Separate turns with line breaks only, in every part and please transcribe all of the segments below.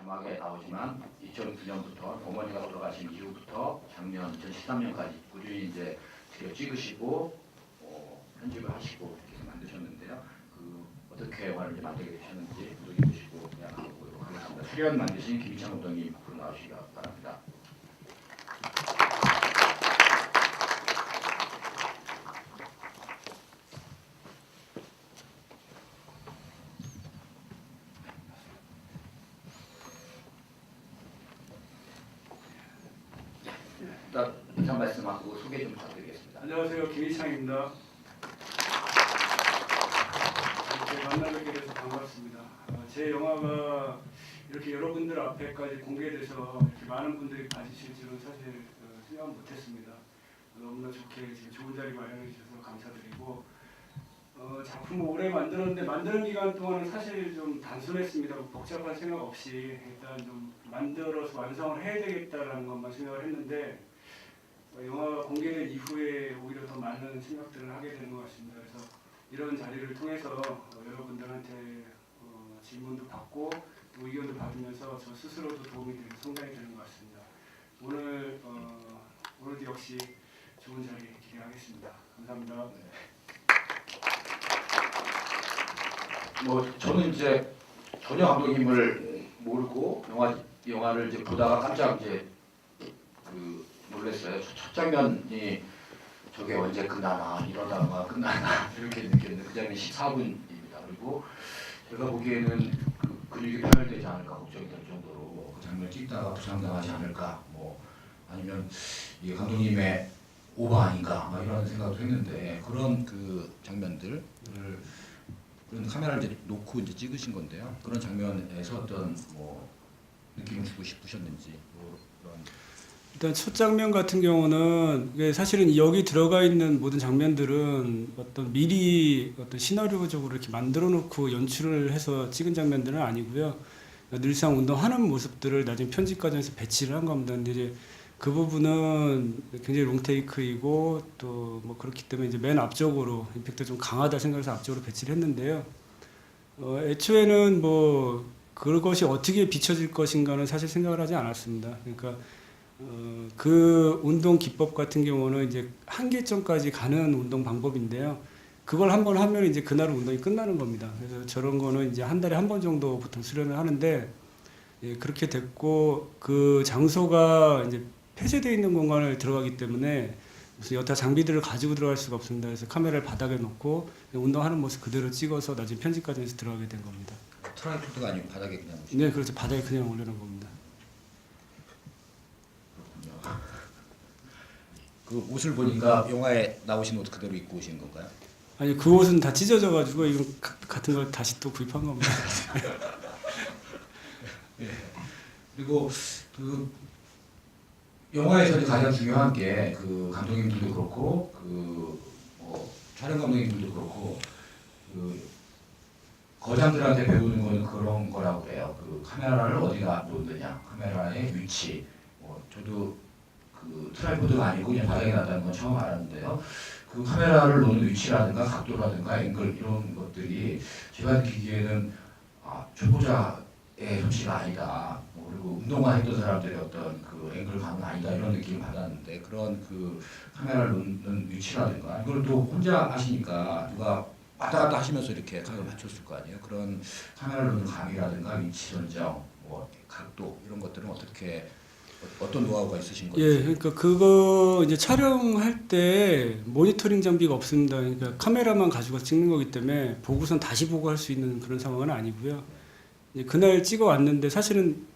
자막에 나오지만 2009년부터 어머니가 돌아가신 이후부터 작년 2013년까지 꾸준히 이제 재료 찍으시고 편집을 하시고 이렇게 만드셨는데요. 어떻게 영화를 이제 만들게 되셨는지 구독해 보시고 그냥 나눠보도록 하겠습니다. 출연 만드신 김희창 감독님 앞으로 나오시기 바랍니다. 일단 인사 말씀하고 소개 좀 부탁드리겠습니다.
안녕하세요, 김희창입니다. 이렇게 만나뵙게 돼서 반갑습니다. 제 영화가 이렇게 여러분들 앞에까지 공개돼서 이렇게 많은 분들이 봐주실 줄은 사실 생각 못했습니다. 너무나 좋게 지금 좋은 자리 마련해 주셔서 감사드리고 작품을 오래 만들었는데 만드는 기간 동안은 사실 좀 단순했습니다. 복잡한 생각 없이 일단 좀 만들어서 완성을 해야 되겠다라는 것만 생각을 했는데 영화가 공개된 이후에 오히려 더 많은 생각들을 하게 되는 것 같습니다. 그래서 이런 자리를 통해서 여러분들한테 질문도 받고 또 의견도 받으면서 저 스스로도 도움이 되고 성장이 되는 것 같습니다. 오늘도 역시 좋은 자리 기대하겠습니다. 감사합니다.
저는 이제 전혀 감독님을 모르고 영화를 이제 보다가 깜짝 이제 놀랐어요. 첫 장면이 저게 언제 끝나나 이러다가 끝나나 이렇게 느꼈는데 그 장면이 14분입니다. 그리고 제가 보기에는 근육이 파열되지 않을까 걱정이 될 정도로 그 장면을 찍다가 부상당하지 않을까 아니면 이게 감독님의 오버 아닌가 이런 생각도 했는데 그런 장면들을 그런 카메라를 이제 놓고 이제 찍으신 건데요. 그런 장면에서 어떤 느낌을 주고 싶으셨는지 그런.
일단 첫 장면 같은 경우는 사실은 여기 들어가 있는 모든 장면들은 미리 시나리오적으로 이렇게 만들어 놓고 연출을 해서 찍은 장면들은 아니고요. 늘상 운동하는 모습들을 나중에 편집 과정에서 배치를 한 겁니다. 근데 이제 그 부분은 굉장히 롱테이크이고 또 그렇기 때문에 이제 맨 앞쪽으로 임팩트가 좀 강하다 생각해서 앞쪽으로 배치를 했는데요. 애초에는 그것이 어떻게 비춰질 것인가는 사실 생각을 하지 않았습니다. 그러니까 그 운동 기법 같은 경우는 이제 한계점까지 가는 운동 방법인데요. 그걸 한번 하면 이제 그날 운동이 끝나는 겁니다. 그래서 저런 거는 이제 한 달에 한 번 정도 보통 수련을 하는데 그렇게 됐고 그 장소가 이제 폐쇄되어 있는 공간을 들어가기 때문에 무슨 여타 장비들을 가지고 들어갈 수가 없습니다. 그래서 카메라를 바닥에 놓고 운동하는 모습 그대로 찍어서 나중에 편집 과정에서 들어가게 된 겁니다.
트라이포드가 아니고 바닥에 그냥
네, 그렇죠. 바닥에 그냥 올려놓은 겁니다.
그 옷을 보니까 영화에 나오신 옷 그대로 입고 오신 건가요?
아니 그 옷은 다 찢어져가지고 이건 같은 걸 다시 또 구입한 겁니다.
예. 그리고 영화에서 가장 중요한 게 감독님들도 그렇고 촬영 감독님들도 그렇고 거장들한테 배우는 거는 그런 거라고 그래요. 카메라를 어디다 놓느냐, 카메라의 위치. 저도 트라이포드가 아니고 그냥 바닥에 놨다는 건 처음 알았는데요. 그 카메라를 놓는 위치라든가 각도라든가 앵글 이런 것들이 제가 느끼기에는 초보자의 솜씨가 아니다. 그리고 운동만 했던 사람들의 어떤 앵글 감은 아니다 이런 느낌을 받았는데 그런 카메라를 놓는 위치라든가 이걸 또 혼자 하시니까 누가 왔다 갔다 하시면서 이렇게 카메라 맞췄을 거 아니에요. 그런 카메라를 놓는 감이라든가 위치 선정, 각도 이런 것들은 어떤 노하우가 있으신 건지?
예, 그러니까 그거 이제 촬영할 때 모니터링 장비가 없습니다. 그러니까 카메라만 가지고 찍는 거기 때문에 보고선 다시 보고 할 수 있는 그런 상황은 아니고요. 이제 그날 찍어 왔는데 사실은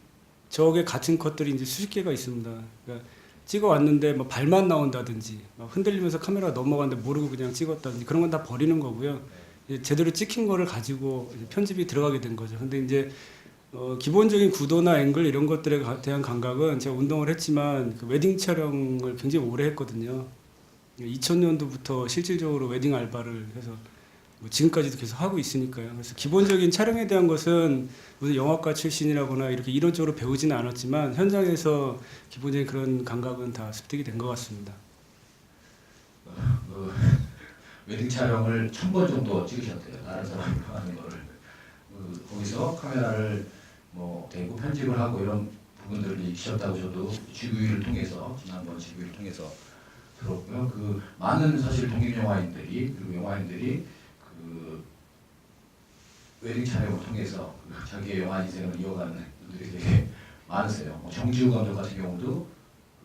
저게 같은 컷들이 이제 수십 개가 있습니다. 그러니까 찍어 왔는데 발만 나온다든지 흔들리면서 카메라가 넘어가는데 모르고 그냥 찍었다든지 그런 건 다 버리는 거고요. 제대로 찍힌 거를 가지고 편집이 들어가게 된 거죠. 근데 이제 기본적인 구도나 앵글 이런 것들에 대한 감각은 제가 운동을 했지만 웨딩 촬영을 굉장히 오래 했거든요. 2000년도부터 실질적으로 웨딩 알바를 해서 지금까지도 계속 하고 있으니까요. 그래서 기본적인 촬영에 대한 것은 무슨 영화과 출신이라거나 이렇게 이론적으로 배우지는 않았지만 현장에서 기본적인 그런 감각은 다 습득이 된 것 같습니다.
웨딩 촬영을 1000번 정도 찍으셨대요. 다른 사람이 하는 거를. 거기서 카메라를 뭐 되고 편집을 하고 이런 부분들을 있으셨다고 저도 지구위를 통해서 지난번 지구위를 통해서 들었고요. 그 많은 사실 독립 영화인들이 그리고 영화인들이 그 웨딩 촬영을 통해서 그 자기의 영화 인생을 이어가는 분들이 되게 많으세요. 뭐 정지우 감독 같은 경우도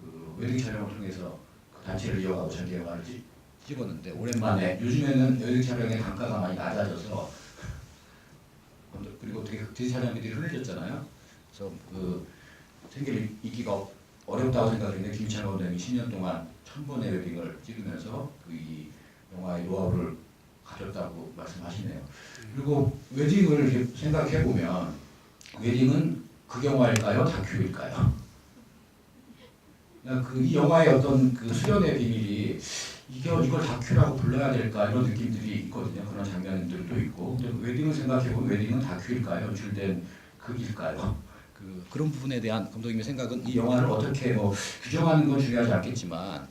그 웨딩 촬영을 통해서 그 단체를 이어가고 자기 영화를 찍었는데 오랜만에 요즘에는 웨딩 촬영의 단가가 많이 낮아져서 그리고 되게 그 촬영비들이 흔해졌잖아요. 그래서 그 생계를 잇기가 어렵다고 생각했는데 김희찬 감독님이 10년 동안 1000번의 웨딩을 찍으면서 그 이 영화의 노하우를 가졌다고 말씀하시네요. 그리고 웨딩을 이렇게 생각해 보면 웨딩은 극영화일까요, 다큐일까요? 그 이 영화의 어떤 그 수련의 비밀이 이걸 다큐라고 불러야 될까 이런 느낌들이 있거든요. 그런 장면들도 있고. 근데 웨딩을 생각해 보면 웨딩은 다큐일까요, 연출된 극일까요? 그런 부분에 대한 감독님의 생각은 이 영화를 어떻게 뭐 규정하는 건 중요하지 않겠지만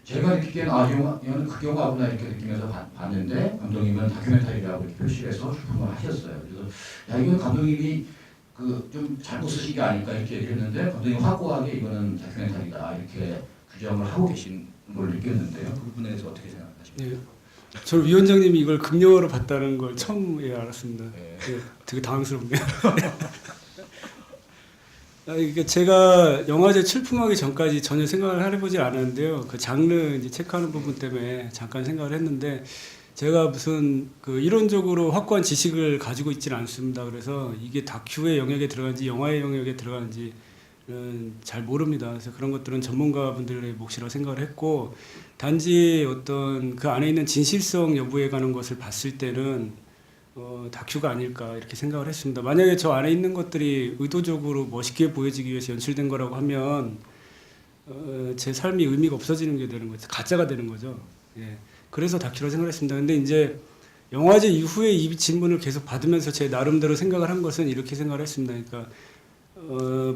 제가 느끼기에는 이거는 극영화구나 이렇게 느끼면서 봤는데 감독님은 다큐멘터리라고 이렇게 표시해서 출품을 하셨어요. 그래서 야 이건 감독님이 그 좀 잘못 쓰신 게 아닐까 이렇게 얘기했는데 감독님이 확고하게 이거는 다큐멘터리다 이렇게 규정을 하고 계신 걸 느꼈는데요. 그 부분에 대해서 어떻게 생각하십니까?
네. 저는 위원장님이 이걸 금영화로 봤다는 걸 처음 알았습니다.
네.
네, 되게 당황스럽네요. 이게 제가 영화제 출품하기 전까지 전혀 생각을 해보지 않았는데요. 그 장르 이제 체크하는 부분 때문에 잠깐 생각을 했는데 제가 무슨 그 이론적으로 확고한 지식을 가지고 있지는 않습니다. 그래서 이게 다큐의 영역에 들어간지 영화의 영역에 들어간지는 잘 모릅니다. 그래서 그런 것들은 전문가분들의 몫이라고 생각을 했고 단지 어떤 그 안에 있는 진실성 여부에 관한 것을 봤을 때는 다큐가 아닐까 이렇게 생각을 했습니다. 만약에 저 안에 있는 것들이 의도적으로 멋있게 보여지기 위해서 연출된 거라고 하면 제 삶이 의미가 없어지는 게 되는 거죠. 가짜가 되는 거죠. 예. 그래서 다큐라고 생각했습니다. 근데 이제 영화제 이후에 이 질문을 계속 받으면서 제 나름대로 생각을 한 것은 이렇게 생각을 했습니다. 그러니까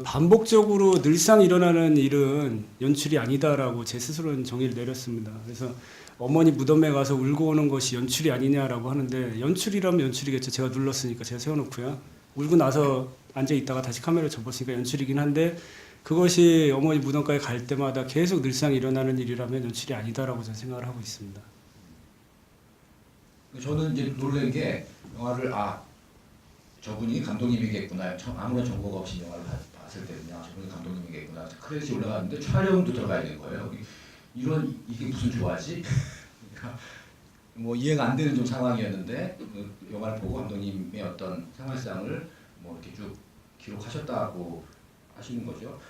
반복적으로 늘상 일어나는 일은 연출이 아니다라고 제 스스로는 정의를 내렸습니다. 그래서 어머니 무덤에 가서 울고 오는 것이 연출이 아니냐라고 하는데 연출이라면 연출이겠죠. 제가 눌렀으니까 제가 세워놓고요. 울고 나서 앉아 있다가 다시 카메라를 접었으니까 연출이긴 한데 그것이 어머니 무덤까지 갈 때마다 계속 늘상 일어나는 일이라면 연출이 아니다라고 저는 생각을 하고 있습니다.
저는 이제 놀란 게 영화를 저분이 감독님이겠구나. 아무런 정보가 없이 영화를 봤을 때는요. 저분이 감독님이겠구나. 크레딧이 올라갔는데 촬영도 들어가 있는 거예요. 이게 무슨 조화지? 뭐 이해가 안 되는 좀 상황이었는데 그 영화를 보고 감독님의 어떤 생활상을 뭐 이렇게 쭉 기록하셨다고 하시는 거죠.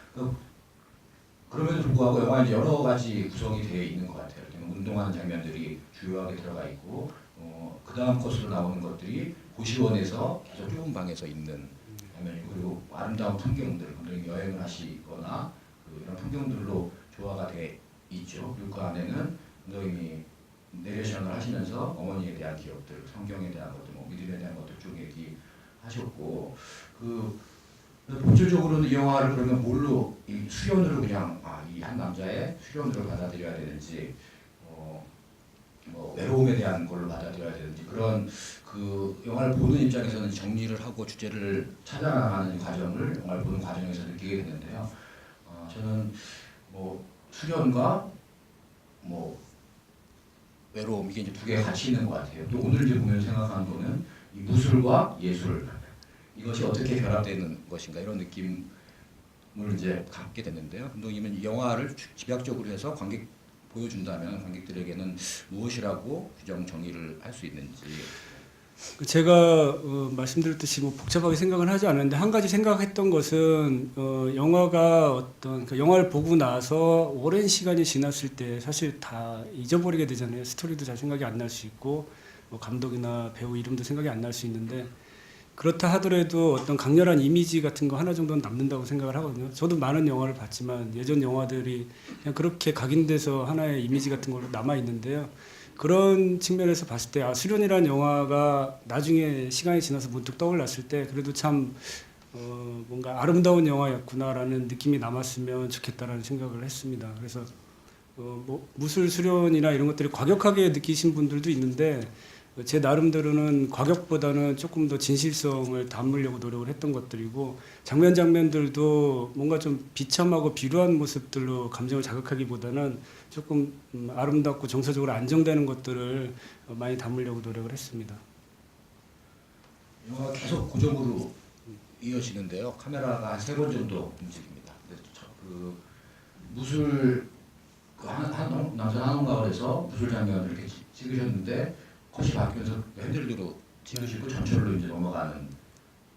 그럼에도 불구하고 영화에 여러 가지 구성이 되어 있는 것 같아요. 운동하는 장면들이 주요하게 들어가 있고 그 다음 코스로 나오는 것들이 고시원에서 계속 좁은 방에서 있는 장면이고 그리고 아름다운 풍경들, 감독님이 여행을 하시거나 이런 풍경들로 조화가 돼 있죠. 그리고 그 안에는 감독님이 내레이션을 하시면서 어머니에 대한 기억들, 성경에 대한 것들, 뭐 믿음에 대한 것들 쭉 얘기하셨고 본질적으로는 이 영화를 그러면 뭘로 이 수련으로 그냥 이 한 남자의 수련으로 받아들여야 되는지 뭐 외로움에 대한 걸로 받아들여야 되는지 그런 그 영화를 보는 입장에서는 정리를 하고 주제를 찾아가는 과정을 영화를 보는 과정에서 느끼게 되는데요. 저는 뭐 수련과 뭐 외로움 이게 이제 두 개가 같이 있는 것 같아요. 또 오늘 이제 보면 생각하는 거는 이 무술과 예술 이것이 어떻게 결합되는 것인가 이런 느낌을 이제 갖게 됐는데요. 감독님은 이 영화를 집약적으로 해서 보여준다면 관객들에게는 무엇이라고 규정 정의를 할 수 있는지.
제가 말씀드렸듯이 뭐 복잡하게 생각은 하지 않았는데 한 가지 생각했던 것은 영화가 어떤 그 영화를 보고 나서 오랜 시간이 지났을 때 사실 다 잊어버리게 되잖아요. 스토리도 잘 생각이 안 날 수 있고 뭐 감독이나 배우 이름도 생각이 안 날 수 있는데 그렇다 하더라도 어떤 강렬한 이미지 같은 거 하나 정도는 남는다고 생각을 하거든요. 저도 많은 영화를 봤지만 예전 영화들이 그냥 그렇게 각인돼서 하나의 이미지 같은 걸로 남아 있는데요. 그런 측면에서 봤을 때 수련이라는 영화가 나중에 시간이 지나서 문득 떠올랐을 때 그래도 참 뭔가 아름다운 영화였구나라는 느낌이 남았으면 좋겠다라는 생각을 했습니다. 그래서 뭐 무술 수련이나 이런 것들이 과격하게 느끼신 분들도 있는데 제 나름대로는 과격보다는 조금 더 진실성을 담으려고 노력을 했던 것들이고 장면들도 뭔가 좀 비참하고 비루한 모습들로 감정을 자극하기보다는 조금 아름답고 정서적으로 안정되는 것들을 많이 담으려고 노력을 했습니다.
영화가 계속 고정으로 이어지는데요. 카메라가 한 3번 정도 움직입니다. 그 무술 남산 한옥마을에서 무술 장면을 이렇게 찍으셨는데 컷이 바뀌면서 핸들드로 찍으시고 전철로 이제 넘어가는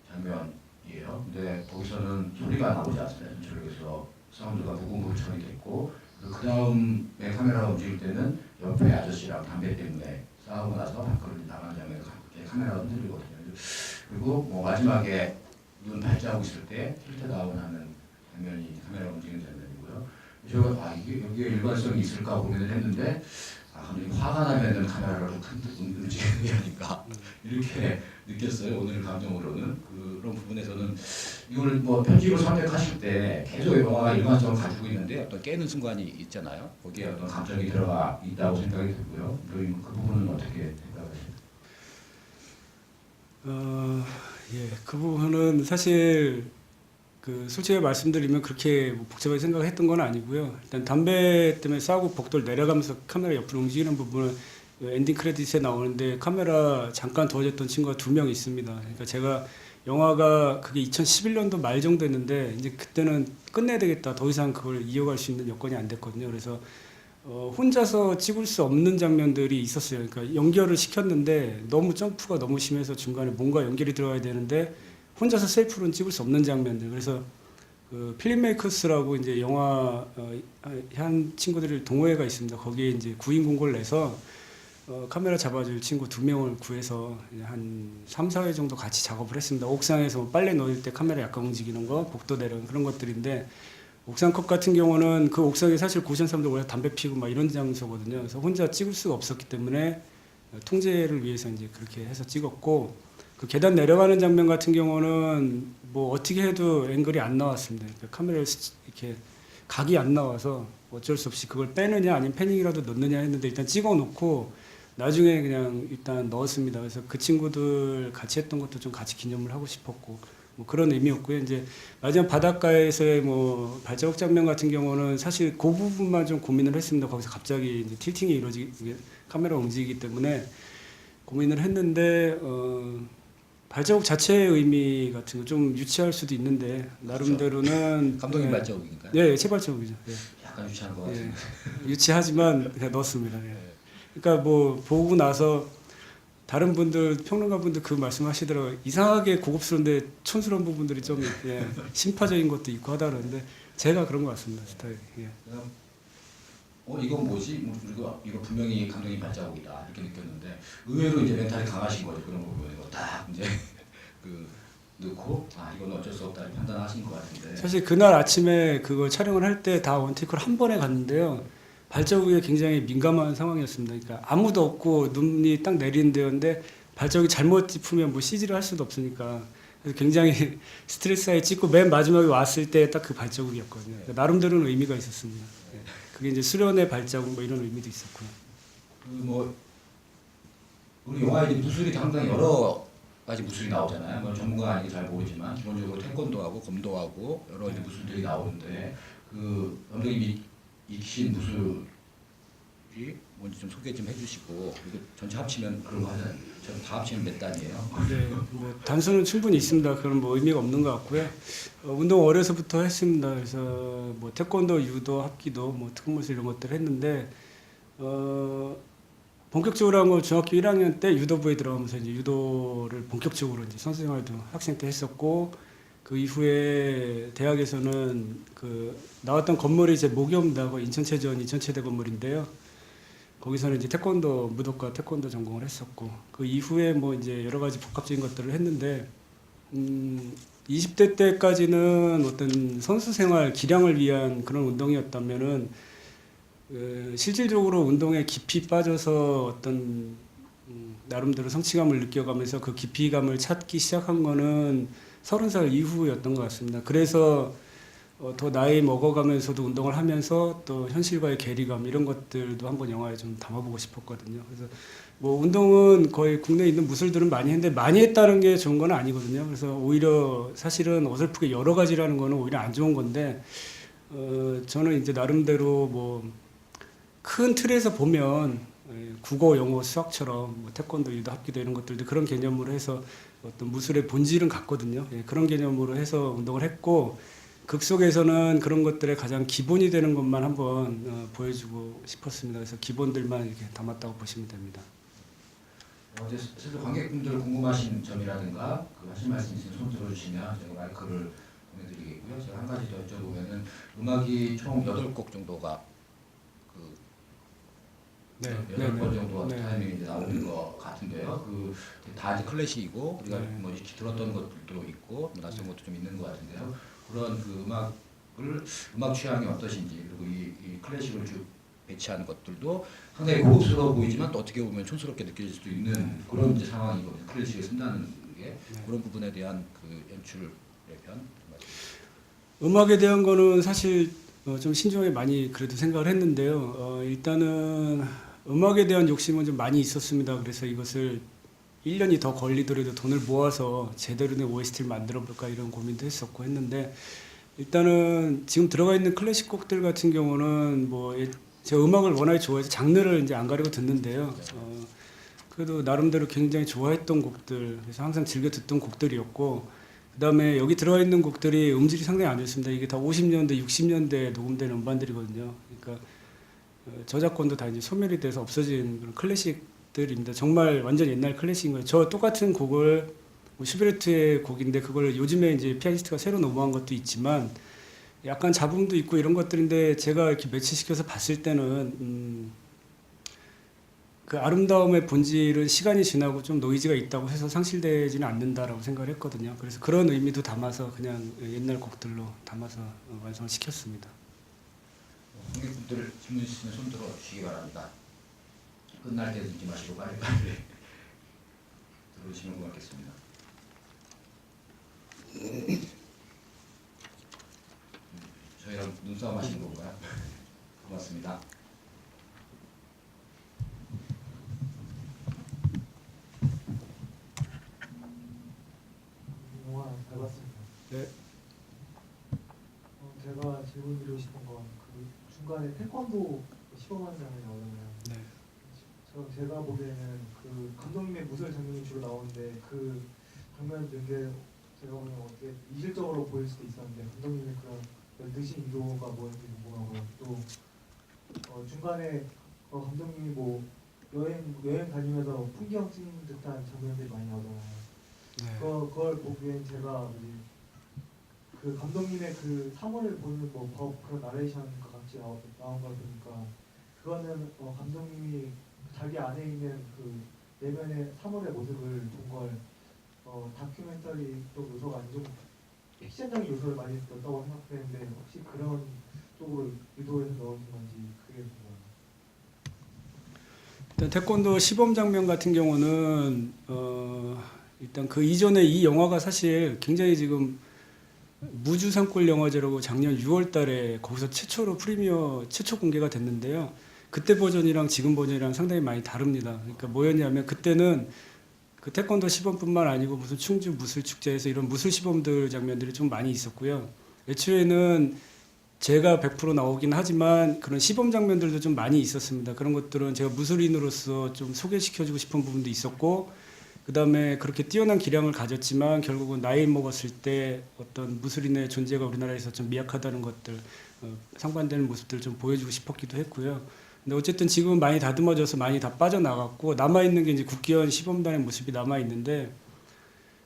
장면이에요. 근데 거기서는 소리가 나오지 않습니다. 전철역에서 사운드가 무궁무구 처리 됐고 그 다음에 카메라가 움직일 때는 옆에 아저씨랑 담배 때문에 싸우고 나서 밖으로 나가는 장면에 카메라가 흔들리거든요. 그리고 뭐 마지막에 눈 발자국 있을 때 틸트다운 하는 장면이 카메라가 움직이는 장면이고요. 제가 이게 여기에 일관성이 있을까 고민을 했는데 감독님 화가 나면은 카메라를 움직이는 게 아닌가 이렇게 느꼈어요. 오늘 감정으로는 그런 부분에서는 이걸 뭐 편집을 선택하실 때 계속 영화가 일관성을 가지고 있는데 어떤 깨는 순간이 있잖아요. 거기에 어떤 감정이 들어가 있다고 생각이 들고요. 그 부분은 어떻게 생각하세요?
예, 그 부분은 사실 솔직히 말씀드리면 그렇게 복잡하게 생각했던 건 아니고요. 일단 담배 때문에 싸우고 복도를 내려가면서 카메라 옆으로 움직이는 부분은 엔딩 크레딧에 나오는데 카메라 잠깐 도와줬던 친구가 2명 있습니다. 그러니까 제가 영화가 그게 2011년도 말 정도 했는데 이제 그때는 끝내야 되겠다. 더 이상 그걸 이어갈 수 있는 여건이 안 됐거든요. 그래서 혼자서 찍을 수 없는 장면들이 있었어요. 그러니까 연결을 시켰는데 너무 점프가 너무 심해서 중간에 뭔가 연결이 들어가야 되는데 혼자서 셀프로는 찍을 수 없는 장면들. 그래서 그 필름메이커스라고 이제 영화 한 친구들이 동호회가 있습니다. 거기에 이제 구인 공고를 내서 카메라 잡아줄 친구 2명을 구해서 한 3, 4회 정도 같이 작업을 했습니다. 옥상에서 빨래 넣을 때 카메라 약간 움직이는 거, 복도 내려오는 그런 것들인데 옥상 컷 같은 경우는 그 옥상이 사실 고시원 사람들 원래 담배 피고 막 이런 장소거든요. 그래서 혼자 찍을 수가 없었기 때문에 통제를 위해서 이제 그렇게 해서 찍었고 그 계단 내려가는 장면 같은 경우는 뭐 어떻게 해도 앵글이 안 나왔습니다. 그러니까 카메라를 이렇게 각이 안 나와서 어쩔 수 없이 그걸 빼느냐 아니면 패닝이라도 넣느냐 했는데 일단 찍어놓고 나중에 그냥 일단 넣었습니다. 그래서 그 친구들 같이 했던 것도 좀 같이 기념을 하고 싶었고 뭐 그런 의미였고요. 이제 마지막 바닷가에서의 뭐 발자국 장면 같은 경우는 사실 그 부분만 좀 고민을 했습니다. 거기서 갑자기 이제 틸팅이 이루어지게 카메라가 움직이기 때문에 고민을 했는데 발자국 자체의 의미 같은 거 좀 유치할 수도 있는데 나름대로는
감독님 발자국인가요?
네, 제 발자국이죠. 네.
약간 유치한 것 같은데.
유치하지만 그냥 넣었습니다. 예. 그러니까 뭐 보고 나서 다른 분들 평론가분들 그 말씀하시더라고요. 이상하게 고급스러운데 촌스러운 부분들이 좀 심파적인 것도 있고 하다 그러는데 제가 그런 것 같습니다. 스타일. 예.
이건 뭐지? 이거 분명히 감독님 발자국이다 이렇게 느꼈는데 의외로 이제 멘탈이 강하신 거죠. 그런 부분에 딱 이제 넣고 이건 어쩔 수 없다 판단하신 것 같은데.
사실 그날 아침에 그걸 촬영을 할 때 다 원테이크를 한 번에 갔는데요. 발자국에 굉장히 민감한 상황이었습니다. 그러니까 아무도 없고 눈이 딱 내리는 데였는데 발자국이 잘못 짚으면 뭐 CG를 할 수도 없으니까 그래서 굉장히 스트레스하게 찍고 맨 마지막에 왔을 때 딱 그 발자국이었거든요. 그러니까 나름대로는 의미가 있었습니다. 그게 이제 수련의 발자국 뭐 이런 의미도 있었고요.
뭐 우리 영화에 무술이 상당히 여러 가지 무술이 나오잖아요. 뭐 전문가 아니기 잘 모르지만 기본적으로 태권도하고 검도하고 여러 가지 무술들이 나오는데 그 감독님이 익힌 무술이 뭔지 좀 소개 좀 해주시고 이거 전체 합치면 그런 거 하잖아요. 다 합치면 몇 단이에요?
네, 뭐 단수는 충분히 있습니다. 그런 뭐 의미가 없는 것 같고요. 운동 어려서부터 했습니다. 그래서 뭐 태권도, 유도, 합기도, 뭐 특무술 이런 것들 했는데 본격적으로 한 건 중학교 1학년 때 유도부에 들어가면서 이제 유도를 본격적으로 이제 선수 생활도 학생 때 했었고 그 이후에 대학에서는 그 나왔던 건물이 이제 모기업다고 인천체전 인천체대 건물인데요. 거기서는 이제 태권도 무도과 태권도 전공을 했었고 그 이후에 뭐 이제 여러 가지 복합적인 것들을 했는데 20대 때까지는 어떤 선수 생활 기량을 위한 그런 운동이었다면은 실질적으로 운동에 깊이 빠져서 어떤 나름대로 성취감을 느껴가면서 그 깊이감을 찾기 시작한 거는 30살 이후였던 것 같습니다. 그래서 더 나이 먹어가면서도 운동을 하면서 또 현실과의 괴리감 이런 것들도 한번 영화에 좀 담아보고 싶었거든요. 그래서 뭐 운동은 거의 국내에 있는 무술들은 많이 했는데 많이 했다는 게 좋은 건 아니거든요. 그래서 오히려 사실은 어설프게 여러 가지라는 거는 오히려 안 좋은 건데 저는 이제 나름대로 뭐 큰 틀에서 보면 국어, 영어, 수학처럼 뭐 태권도, 유도, 합기도 이런 것들도 그런 개념으로 해서 어떤 무술의 본질은 같거든요. 예, 그런 개념으로 해서 운동을 했고 극 속에서는 그런 것들의 가장 기본이 되는 것만 한번 보여주고 싶었습니다. 그래서 기본들만 이렇게 담았다고 보시면 됩니다.
이제 슬슬 관객분들 궁금하신 점이라든가 하실 말씀 있으면 손 들어주시면 제가 마이크를 보내드리겠고요. 제가 한 가지 더 여쭤보면은 음악이 총 8곡 정도가
네,
8번 정도
네.
타이밍이 이제 나오는 것 같은데요. 다 이제 클래식이고 우리가
네.
뭐 이렇게 들었던 것들도 있고 뭐 낯선 것도 좀 있는 것 같은데요. 그런 음악 취향이 어떠신지 그리고 이 클래식을 쭉 배치하는 것들도 상당히 고급스러워 보이지만 또 어떻게 보면 촌스럽게 느껴질 수도 있는 그런 이제 상황이거든요. 클래식을 쓴다는 게 그런 부분에 대한 연출의 편.
음악에 대한 거는 사실 좀 신중하게 많이 그래도 생각을 했는데요. 일단은 음악에 대한 욕심은 좀 많이 있었습니다. 그래서 이것을 1년이 더 걸리더라도 돈을 모아서 제대로 된 OST를 만들어 볼까 이런 고민도 했었고 했는데 일단은 지금 들어가 있는 클래식 곡들 같은 경우는 뭐 제가 음악을 워낙에 좋아해서 장르를 이제 안 가리고 듣는데요. 그래도 나름대로 굉장히 좋아했던 곡들, 그래서 항상 즐겨 듣던 곡들이었고, 그 다음에 여기 들어가 있는 곡들이 음질이 상당히 안 좋습니다. 이게 다 50년대, 60년대에 녹음된 음반들이거든요. 그러니까 저작권도 다 이제 소멸이 돼서 없어진 그런 클래식들입니다. 정말 완전 옛날 클래식인 거예요. 저 똑같은 곡을 뭐 슈베르트의 곡인데 그걸 요즘에 이제 피아니스트가 새로 녹음한 것도 있지만 약간 잡음도 있고 이런 것들인데 제가 이렇게 매치시켜서 봤을 때는 그 아름다움의 본질은 시간이 지나고 좀 노이즈가 있다고 해서 상실되지는 않는다라고 생각을 했거든요. 그래서 그런 의미도 담아서 그냥 옛날 곡들로 담아서 완성을 시켰습니다.
관객분들 질문 있으면 손 들어 주시기 바랍니다. 끝날 때 듣지 마시고 빨리 들어주시면 고맙겠습니다. 저희랑 눈싸움 하시는 건가요? 고맙습니다.
영화 잘 봤습니다.
네.
제가 질문드리고 싶은 건 그 중간에 태권도 시범하는 장면이 나오잖아요.
네.
제가 보기에는 그 감독님의 무술 장면이 주로 나오는데 그 장면 되게 제가 보기엔 어떻게 이질적으로 보일 수도 있었는데 감독님의 그런 드신 의도가 뭐였는지 궁금하고요. 또 중간에 감독님이 뭐 여행 다니면서 풍경 찍는 듯한 장면들이 많이 나오잖아요.
네.
그걸 보기엔 제가 그 감독님의 그 사물을 보는 뭐 법 그런 나레이션과 같이 나온 걸 보니까 그거는 감독님이 자기 안에 있는 그 내면의 사물의 모습을 본 걸 다큐멘터리 쪽 요소가 아니고 좀 액션적인 요소를 많이 넣었다고 생각했는데 혹시 그런 쪽으로 유도해서 넣으신 건지 그게 궁금합니다.
일단 태권도 시범 장면 같은 경우는 일단 그 이전에 이 영화가 사실 굉장히 지금 무주 산골 영화제라고 작년 6월달에 거기서 최초로 프리미어 최초 공개가 됐는데요. 그때 버전이랑 지금 버전이랑 상당히 많이 다릅니다. 그러니까 뭐였냐면 그때는 그 태권도 시범뿐만 아니고 무슨 충주 무술 축제에서 이런 무술 시범들 장면들이 좀 많이 있었고요. 애초에는 제가 100% 나오긴 하지만 그런 시범 장면들도 좀 많이 있었습니다. 그런 것들은 제가 무술인으로서 좀 소개시켜주고 싶은 부분도 있었고, 그 다음에 그렇게 뛰어난 기량을 가졌지만 결국은 나이 먹었을 때 어떤 무술인의 존재가 우리나라에서 좀 미약하다는 것들, 상반되는 모습들을 좀 보여주고 싶었기도 했고요. 근데 어쨌든 지금은 많이 다듬어져서 많이 다 빠져나갔고 남아있는 게 이제 국기원 시범단의 모습이 남아있는데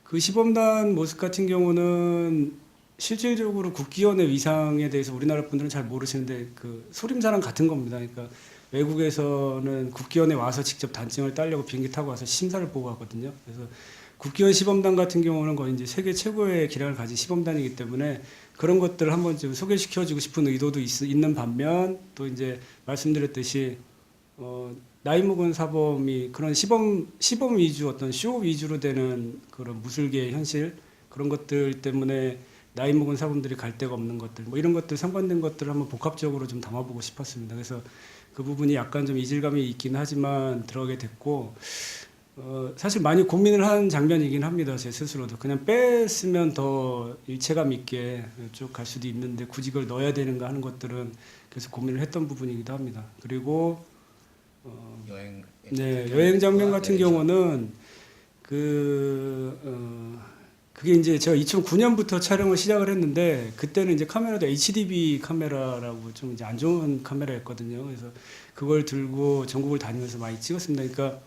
그 시범단 모습 같은 경우는 실질적으로 국기원의 위상에 대해서 우리나라 분들은 잘 모르시는데 그 소림사랑 같은 겁니다. 그러니까 외국에서는 국기원에 와서 직접 단증을 따려고 비행기 타고 와서 심사를 보고 하거든요. 그래서 국기원 시범단 같은 경우는 거의 이제 세계 최고의 기량을 가진 시범단이기 때문에 그런 것들을 한번 좀 소개시켜주고 싶은 의도도 있는 반면 또 이제 말씀드렸듯이 나이 먹은 사범이 그런 시범 위주 어떤 쇼 위주로 되는 그런 무술계의 현실 그런 것들 때문에 나이 먹은 사람들이 갈 데가 없는 것들 뭐 이런 것들 상반된 것들을 한번 복합적으로 좀 담아보고 싶었습니다. 그래서 그 부분이 약간 좀 이질감이 있긴 하지만 들어가게 됐고 사실 많이 고민을 한 장면이긴 합니다. 제 스스로도 그냥 뺐으면 더 일체감 있게 쭉 갈 수도 있는데 굳이 그걸 넣어야 되는가 하는 것들은 그래서 고민을 했던 부분이기도 합니다. 그리고
여행
네, 여행 장면 같은 경우는 그게 이제 제가 2009년부터 촬영을 시작을 했는데 그때는 이제 카메라도 HDB 카메라라고 좀 이제 안 좋은 카메라였거든요. 그래서 그걸 들고 전국을 다니면서 많이 찍었습니다. 그러니까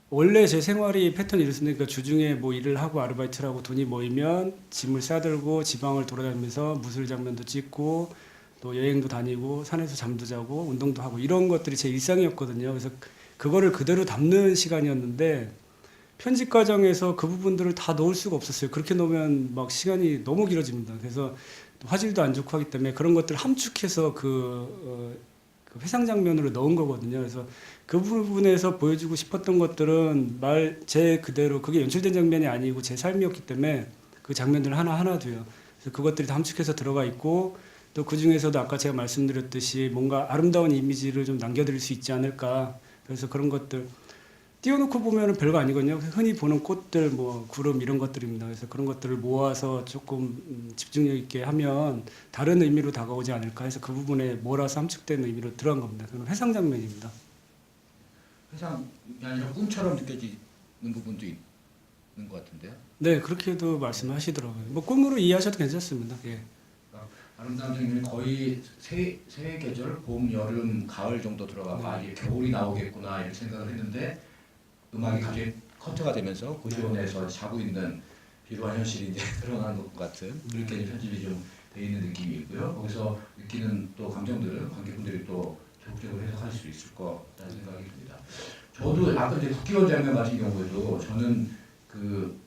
원래 제 생활이 패턴이 이렇습니다. 그러니까 주중에 뭐 일을 하고 아르바이트를 하고 돈이 모이면 짐을 싸들고 지방을 돌아다니면서 무술 장면도 찍고 또 여행도 다니고 산에서 잠도 자고 운동도 하고 이런 것들이 제 일상이었거든요. 그래서 그거를 그대로 담는 시간이었는데 편집 과정에서 그 부분들을 다 넣을 수가 없었어요. 그렇게 넣으면 막 시간이 너무 길어집니다. 그래서 화질도 안 좋고 하기 때문에 그런 것들을 함축해서 그 회상 장면으로 넣은 거거든요. 그래서 그 부분에서 보여주고 싶었던 것들은 제 그대로 그게 연출된 장면이 아니고 제 삶이었기 때문에 그 장면들 하나하나도요. 그래서 그것들이 다 함축해서 들어가 있고 또 그 중에서도 아까 제가 말씀드렸듯이 뭔가 아름다운 이미지를 좀 남겨드릴 수 있지 않을까. 그래서 그런 것들 띄워놓고 보면은 별거 아니거든요. 흔히 보는 꽃들, 뭐 구름 이런 것들입니다. 그래서 그런 것들을 모아서 조금 집중력 있게 하면 다른 의미로 다가오지 않을까 해서 그 부분에 몰아서 함축된 의미로 들어간 겁니다. 그건 회상 장면입니다.
회상이 아니라 꿈처럼 느껴지는 부분도 있는 것 같은데요.
네, 그렇게도 말씀하시더라고요. 뭐 꿈으로 이해하셔도 괜찮습니다. 예.
아름다운 장면이 거의 세 계절, 봄, 여름, 가을 정도 들어가고 아 이게 겨울이 나오겠구나 이렇게 생각을 했는데 음악이 갑자기 커트가 되면서 고시원에서 자고 있는 비루한 현실이 이제 드러나는 것 같은 그렇게 편집이 좀 돼 있는 느낌이 있고요. 거기서 느끼는 또 감정들은 관객분들이 또 적극적으로 해석할 수 있을 것 같다는 생각이 듭니다. 저도 아까 이제 국기원 장면 같은 경우에도 저는 그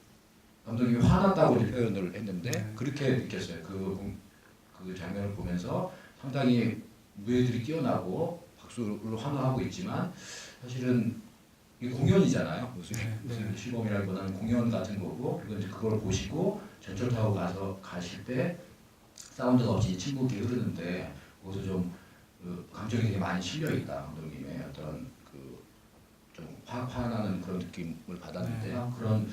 감독님이 화났다고 이제 표현을 했는데 그렇게 느꼈어요. 그 장면을 보면서 상당히 무예들이 뛰어나고 박수로 환호하고 있지만 사실은 이게 공연이잖아요. 무슨 시범이라기보다는 공연 같은 거고 그리고 이제 그걸 보시고 전철 타고 가실 때 사운드가 없이 침묵이 흐르는데 거기서 좀 감정이 되게 많이 실려 있다. 감독님의 어떤 좀 화나는 그런 느낌을 받았는데 그런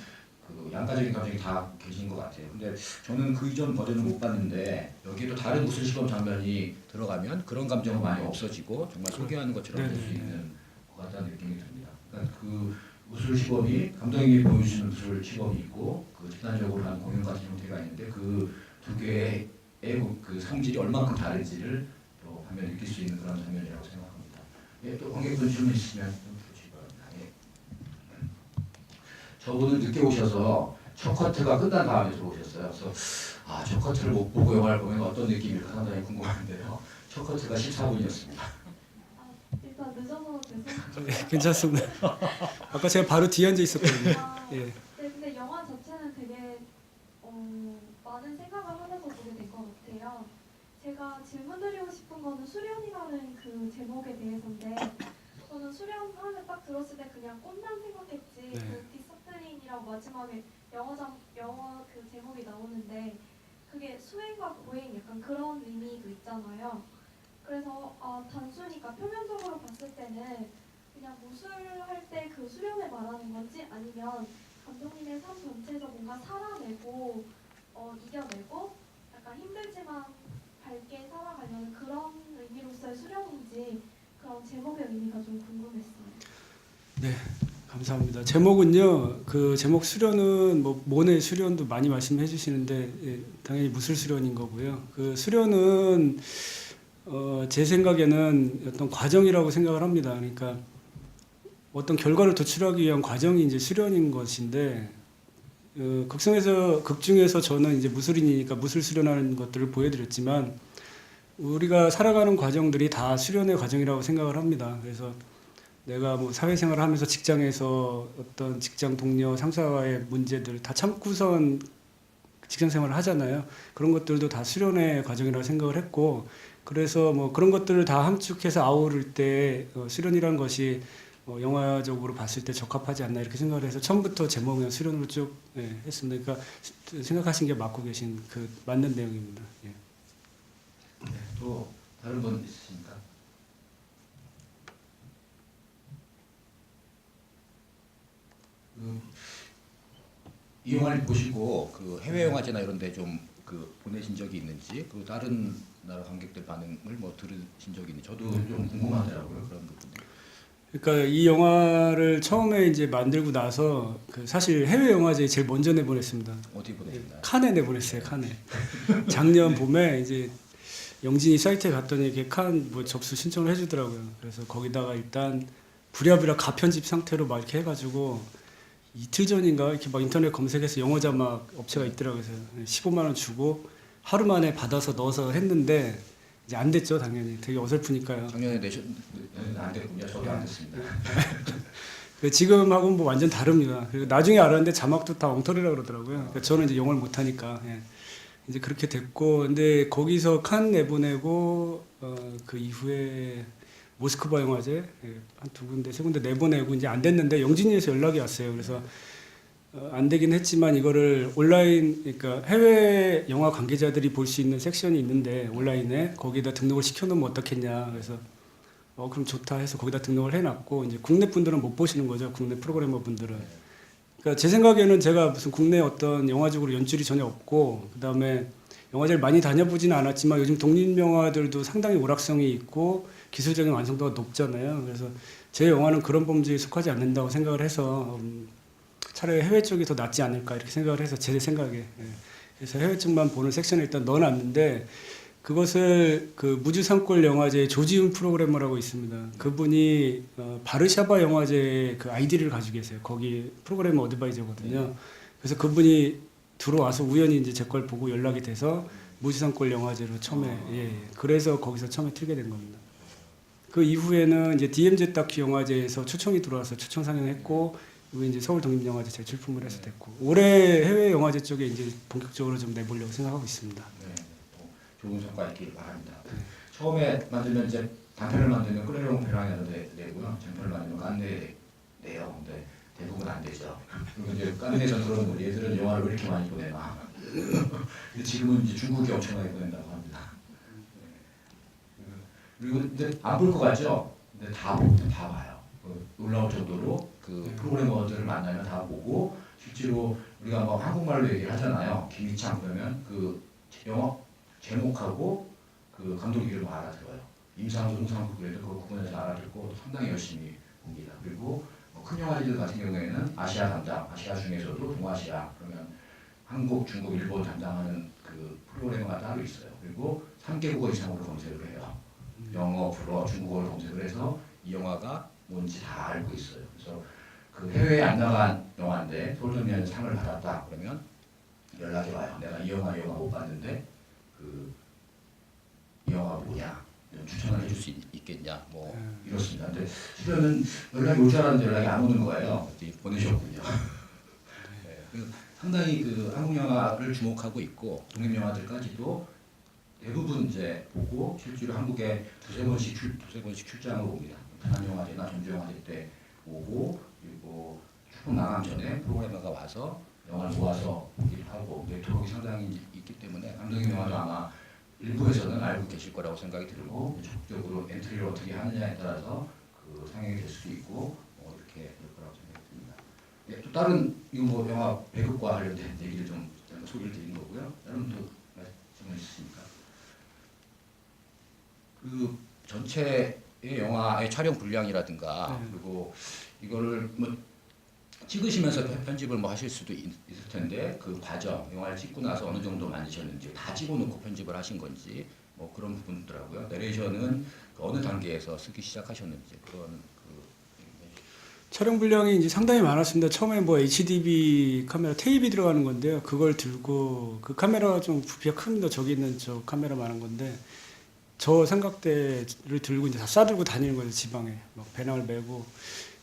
양가적인 감정이 다 계신 것 같아요. 근데 저는 그 이전 버전을 못 봤는데 여기에도 다른 무술 시범 장면이 들어가면 그런 감정은 많이 없어지고 정말 소개하는 것처럼 될 수 있는 것 같다는 느낌이 듭니다. 그러니까 그 무술 시범이 감독님이 보여주시는 무술 시범이 있고 그 집단적으로 한 공연 같은 형태가 있는데 그 두 개의 그 성질이 얼마큼 다른지를 또 반면 느낄 수 있는 그런 장면이라고 생각합니다. 예, 또 관객분 질문 있으면 좀 주시기 바랍니다. 예. 저분은 늦게 오셔서 첫 커트가 끝난 다음에 들어오셨어요. 그래서 첫 커트를 못 보고 영화를 보면 어떤 느낌일까 상당히 궁금한데요. 첫 커트가 14분이었습니다.
일단 늦어서 죄송합니다.
네, 괜찮습니다. 아까 제가 바로 뒤에 앉아 있었거든요. 예.
네, 근데 영화 자체는 되게 많은 생각을 하면서 보게 된 것 같아요. 제가 질문드리고 싶은 거는 수련이라는 그 제목에 대해서인데 저는 수련 하면 딱 들었을 때 그냥 꽃만 생각했지 그 디스플린이라고 마지막에 영어 그 제목이 나오는데 그게 수행과 고행 약간 그런 의미도 있잖아요. 그래서 단순히 그러니까 표면적으로 봤을 때는 그냥 무술할 때 그 수련을 말하는 건지 아니면 감독님의 삶 전체에서 뭔가 살아내고 이겨내고 약간 힘들지만 밝게 살아가려는 그런 의미로서의 수련인지 그런 제목의 의미가 좀 궁금했어요.
네, 감사합니다. 제목은요, 그 제목 수련은 뭐 모네 수련도 많이 말씀해 주시는데 예, 당연히 무술 수련인 거고요. 그 수련은 제 생각에는 어떤 과정이라고 생각을 합니다. 그러니까 어떤 결과를 도출하기 위한 과정이 이제 수련인 것인데 극 중에서 저는 이제 무술인이니까 무술 수련하는 것들을 보여드렸지만 우리가 살아가는 과정들이 다 수련의 과정이라고 생각을 합니다. 그래서 내가 뭐 사회생활을 하면서 직장에서 어떤 직장 동료 상사와의 문제들 다 참고선 직장 생활을 하잖아요. 그런 것들도 다 수련의 과정이라고 생각을 했고 그래서 뭐 그런 것들을 다 함축해서 아우를 때 수련이라는 것이 영화적으로 봤을 때 적합하지 않나 이렇게 생각을 해서 처음부터 제목은 수련으로 쭉 했습니다. 그러니까 생각하신 게 맞고 계신 그 맞는 내용입니다. 예.
네, 또 다른 분 있으십니까? 이 영화를 보시고 그 해외 영화제나 이런 데 좀 그 보내신 적이 있는지, 그리고 다른 나라 관객들 반응을 뭐 들으신 적이 있는지 저도 좀 궁금하더라고요. 그런 부분들.
그러니까 이 영화를 처음에 이제 만들고 나서 그 사실 해외 영화제에 제일 먼저 내보냈습니다.
어디 보내셨나요?
칸에 내보냈어요. 칸에. 작년 봄에 이제 영진이 사이트에 갔더니 이렇게 칸 뭐 접수 신청을 해주더라고요. 그래서 거기다가 일단 부랴부랴 가편집 상태로 막 이렇게 해가지고 이틀 전인가 이렇게 막 인터넷 검색해서 영어 자막 업체가 있더라고요. 그래서 15만 원 주고 하루 만에 받아서 넣어서 했는데 이제 안 됐죠. 당연히 되게 어설프니까요.
작년에 안 됐군요. 저도 안 됐습니다.
지금하고는 뭐 완전 다릅니다. 그리고 나중에 알았는데 자막도 다 엉터리라고 그러더라고요. 그러니까 저는 이제 영어를 못하니까 이제 그렇게 됐고, 근데 거기서 칸 내보내고 그 이후에 모스크바 영화제 한 두 군데 세 군데 내보내고 이제 안 됐는데 영진이에서 연락이 왔어요. 그래서 안 되긴 했지만 이거를 온라인, 그러니까 해외 영화 관계자들이 볼 수 있는 섹션이 있는데 온라인에 거기다 등록을 시켜놓으면 어떻겠냐. 그래서 그럼 좋다 해서 거기다 등록을 해놨고, 이제 국내 분들은 못 보시는 거죠. 국내 프로그래머 분들은. 그러니까 제 생각에는 제가 무슨 국내 어떤 영화적으로 연출이 전혀 없고, 그 다음에 영화제를 많이 다녀보지는 않았지만 요즘 독립 영화들도 상당히 오락성이 있고 기술적인 완성도가 높잖아요. 그래서 제 영화는 그런 범주에 속하지 않는다고 생각을 해서 차라리 해외 쪽이 더 낫지 않을까 이렇게 생각을 해서 제 생각에 그래서 해외 쪽만 보는 섹션에 일단 넣어놨는데, 그것을 그 무주산골 영화제 조지훈 프로그래머라고 있습니다. 그분이 바르샤바 영화제 그 아이디를 가지고 계세요. 거기 프로그래머 어드바이저거든요. 그래서 그분이 들어와서 우연히 이제 제 걸 보고 연락이 돼서 무주산골 영화제로 처음에 그래서 거기서 처음에 틀게 된 겁니다. 그 이후에는 이제 DMZ 다큐 영화제에서 초청이 들어와서 초청 상영했고, 그리고 이제 서울 독립영화제 재출품을 해서 됐고, 올해 해외 영화제 쪽에 이제 본격적으로 좀 내보려고 생각하고 있습니다.
네, 좋은 성과 있기를 바랍니다. 처음에 만들면 이제 단편을 만들면 끓여놓은 배랑이라도 내고요. 장편을 만들면 깐내 내요. 근데 대부분 안 되죠. 그리고 이제 깐내에서 그러는 거, 얘들은 영화를 왜 이렇게 많이 보내나. 근데 지금은 이제 중국이 엄청나게 보낸다고 합니다. 그리고 이제 안 볼 것 같죠? 근데 다 봐요. 놀라울 정도로 그 프로그래머들을 만나면 다 보고, 실제로 우리가 뭐 한국말로 얘기를 하잖아요. 김희창 그러면 그 영화 제목하고 그 감독 이름을 알아들어요. 임상우, 송상국 그래도 그거 구분해서 알아듣고 상당히 열심히 봅니다. 그리고 큰 영화제들 같은 경우에는 아시아 담당, 아시아 중에서도 동아시아, 그러면 한국, 중국, 일본 담당하는 그 프로그래머가 따로 있어요. 그리고 3개국어 이상으로 검색을 해요. 영어, 불어, 중국어를 검색을 해서 이 영화가 뭔지 다 알고 있어요. 그래서 그 해외에 안 나간 영화인데 서울동미안에서 상을 받았다 그러면 연락이 와요. 내가 이 영화 못 봤는데 이 영화 뭐냐, 추천을 해줄 수 있겠냐, 뭐 이렇습니다. 근데 실은 연락이 올 줄 알았는데 연락이 안 오는 거예요. 보내셨군요. 네. 상당히 그 한국 영화를 주목하고 있고, 독립 영화들까지도 대부분 이제 보고 실제로 한국에 두세 번씩 출장을 옵니다. 부산영화제나 전주영화제 때 오고, 그리고 출국 나가기 전에 프로그래머가 와서 영화를 모아서 보기도 하고, 네트워크가 상당히 있기 때문에 감독님 영화도 아마 일부에서는 알고 계실 거라고 생각이 들고, 적극적으로 엔트리를 어떻게 하느냐에 따라서 그 상영이 될 수도 있고 이렇게 될 거라고 생각이 듭니다. 네, 또 다른 이거 뭐 영화 배급과 관련된 얘기를 좀 소개를 드린 거고요. 여러분도 말씀 있으십니까? 그 전체의 영화의 촬영 분량이라든가 그리고 이거를 뭐 찍으시면서 편집을 뭐 하실 수도 있을 텐데, 그 과정, 영화를 찍고 나서 어느 정도 만드셨는지, 다 찍어놓고 편집을 하신 건지 뭐 그런 부분더라고요. 내레이션은 어느 단계에서 쓰기 시작하셨는지 그런
촬영 분량이 이제 상당히 많았습니다. 처음에 뭐 HDB 카메라 테이프 들어가는 건데요. 그걸 들고, 그 카메라가 좀 부피가 큽니다. 저기 있는 저 카메라 많은 건데, 저 삼각대를 들고 이제 다 싸들고 다니는 거예요. 지방에 막 배낭을 메고.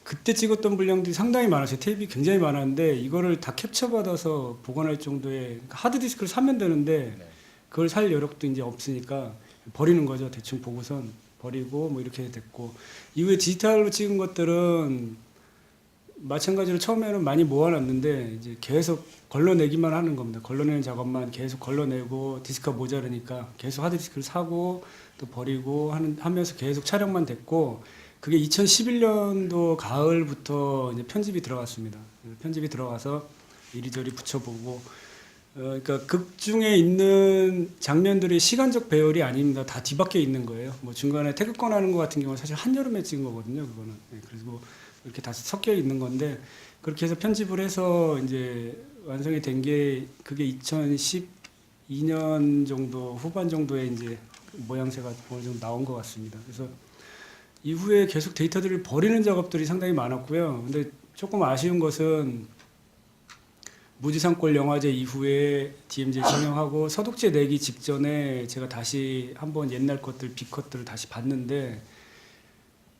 그때 찍었던 분량들이 상당히 많았어요. 테이프 굉장히 많았는데 이거를 다 캡처 받아서 보관할 정도의 하드 디스크를 사면 되는데 그걸 살 여력도 이제 없으니까 버리는 거죠. 대충 보고선. 버리고 뭐 이렇게 됐고 이후에 디지털로 찍은 것들은 마찬가지로 처음에는 많이 모아놨는데 이제 계속 걸러내기만 하는 겁니다. 걸러내는 작업만 계속 걸러내고 디스크가 모자르니까 계속 하드디스크를 사고 또 버리고 하면서 계속 촬영만 됐고 그게 2011년도 가을부터 이제 편집이 들어갔습니다. 편집이 들어가서 이리저리 붙여보고 그러니까 극 중에 있는 장면들이 시간적 배열이 아닙니다. 다 뒤바뀌어 있는 거예요. 뭐 중간에 태극권 하는 거 같은 경우는 사실 한여름에 찍은 거거든요. 그거는 그리고 이렇게 다 섞여 있는 건데 그렇게 해서 편집을 해서 이제 완성이 된 게 그게 2012년 정도 후반 정도에 이제 모양새가 어느 정도 나온 것 같습니다. 그래서 이후에 계속 데이터들을 버리는 작업들이 상당히 많았고요. 근데 조금 아쉬운 것은 무지산골 영화제 이후에 DMZ 상영하고 서독제 내기 직전에 제가 다시 한번 옛날 것들 B컷들을 다시 봤는데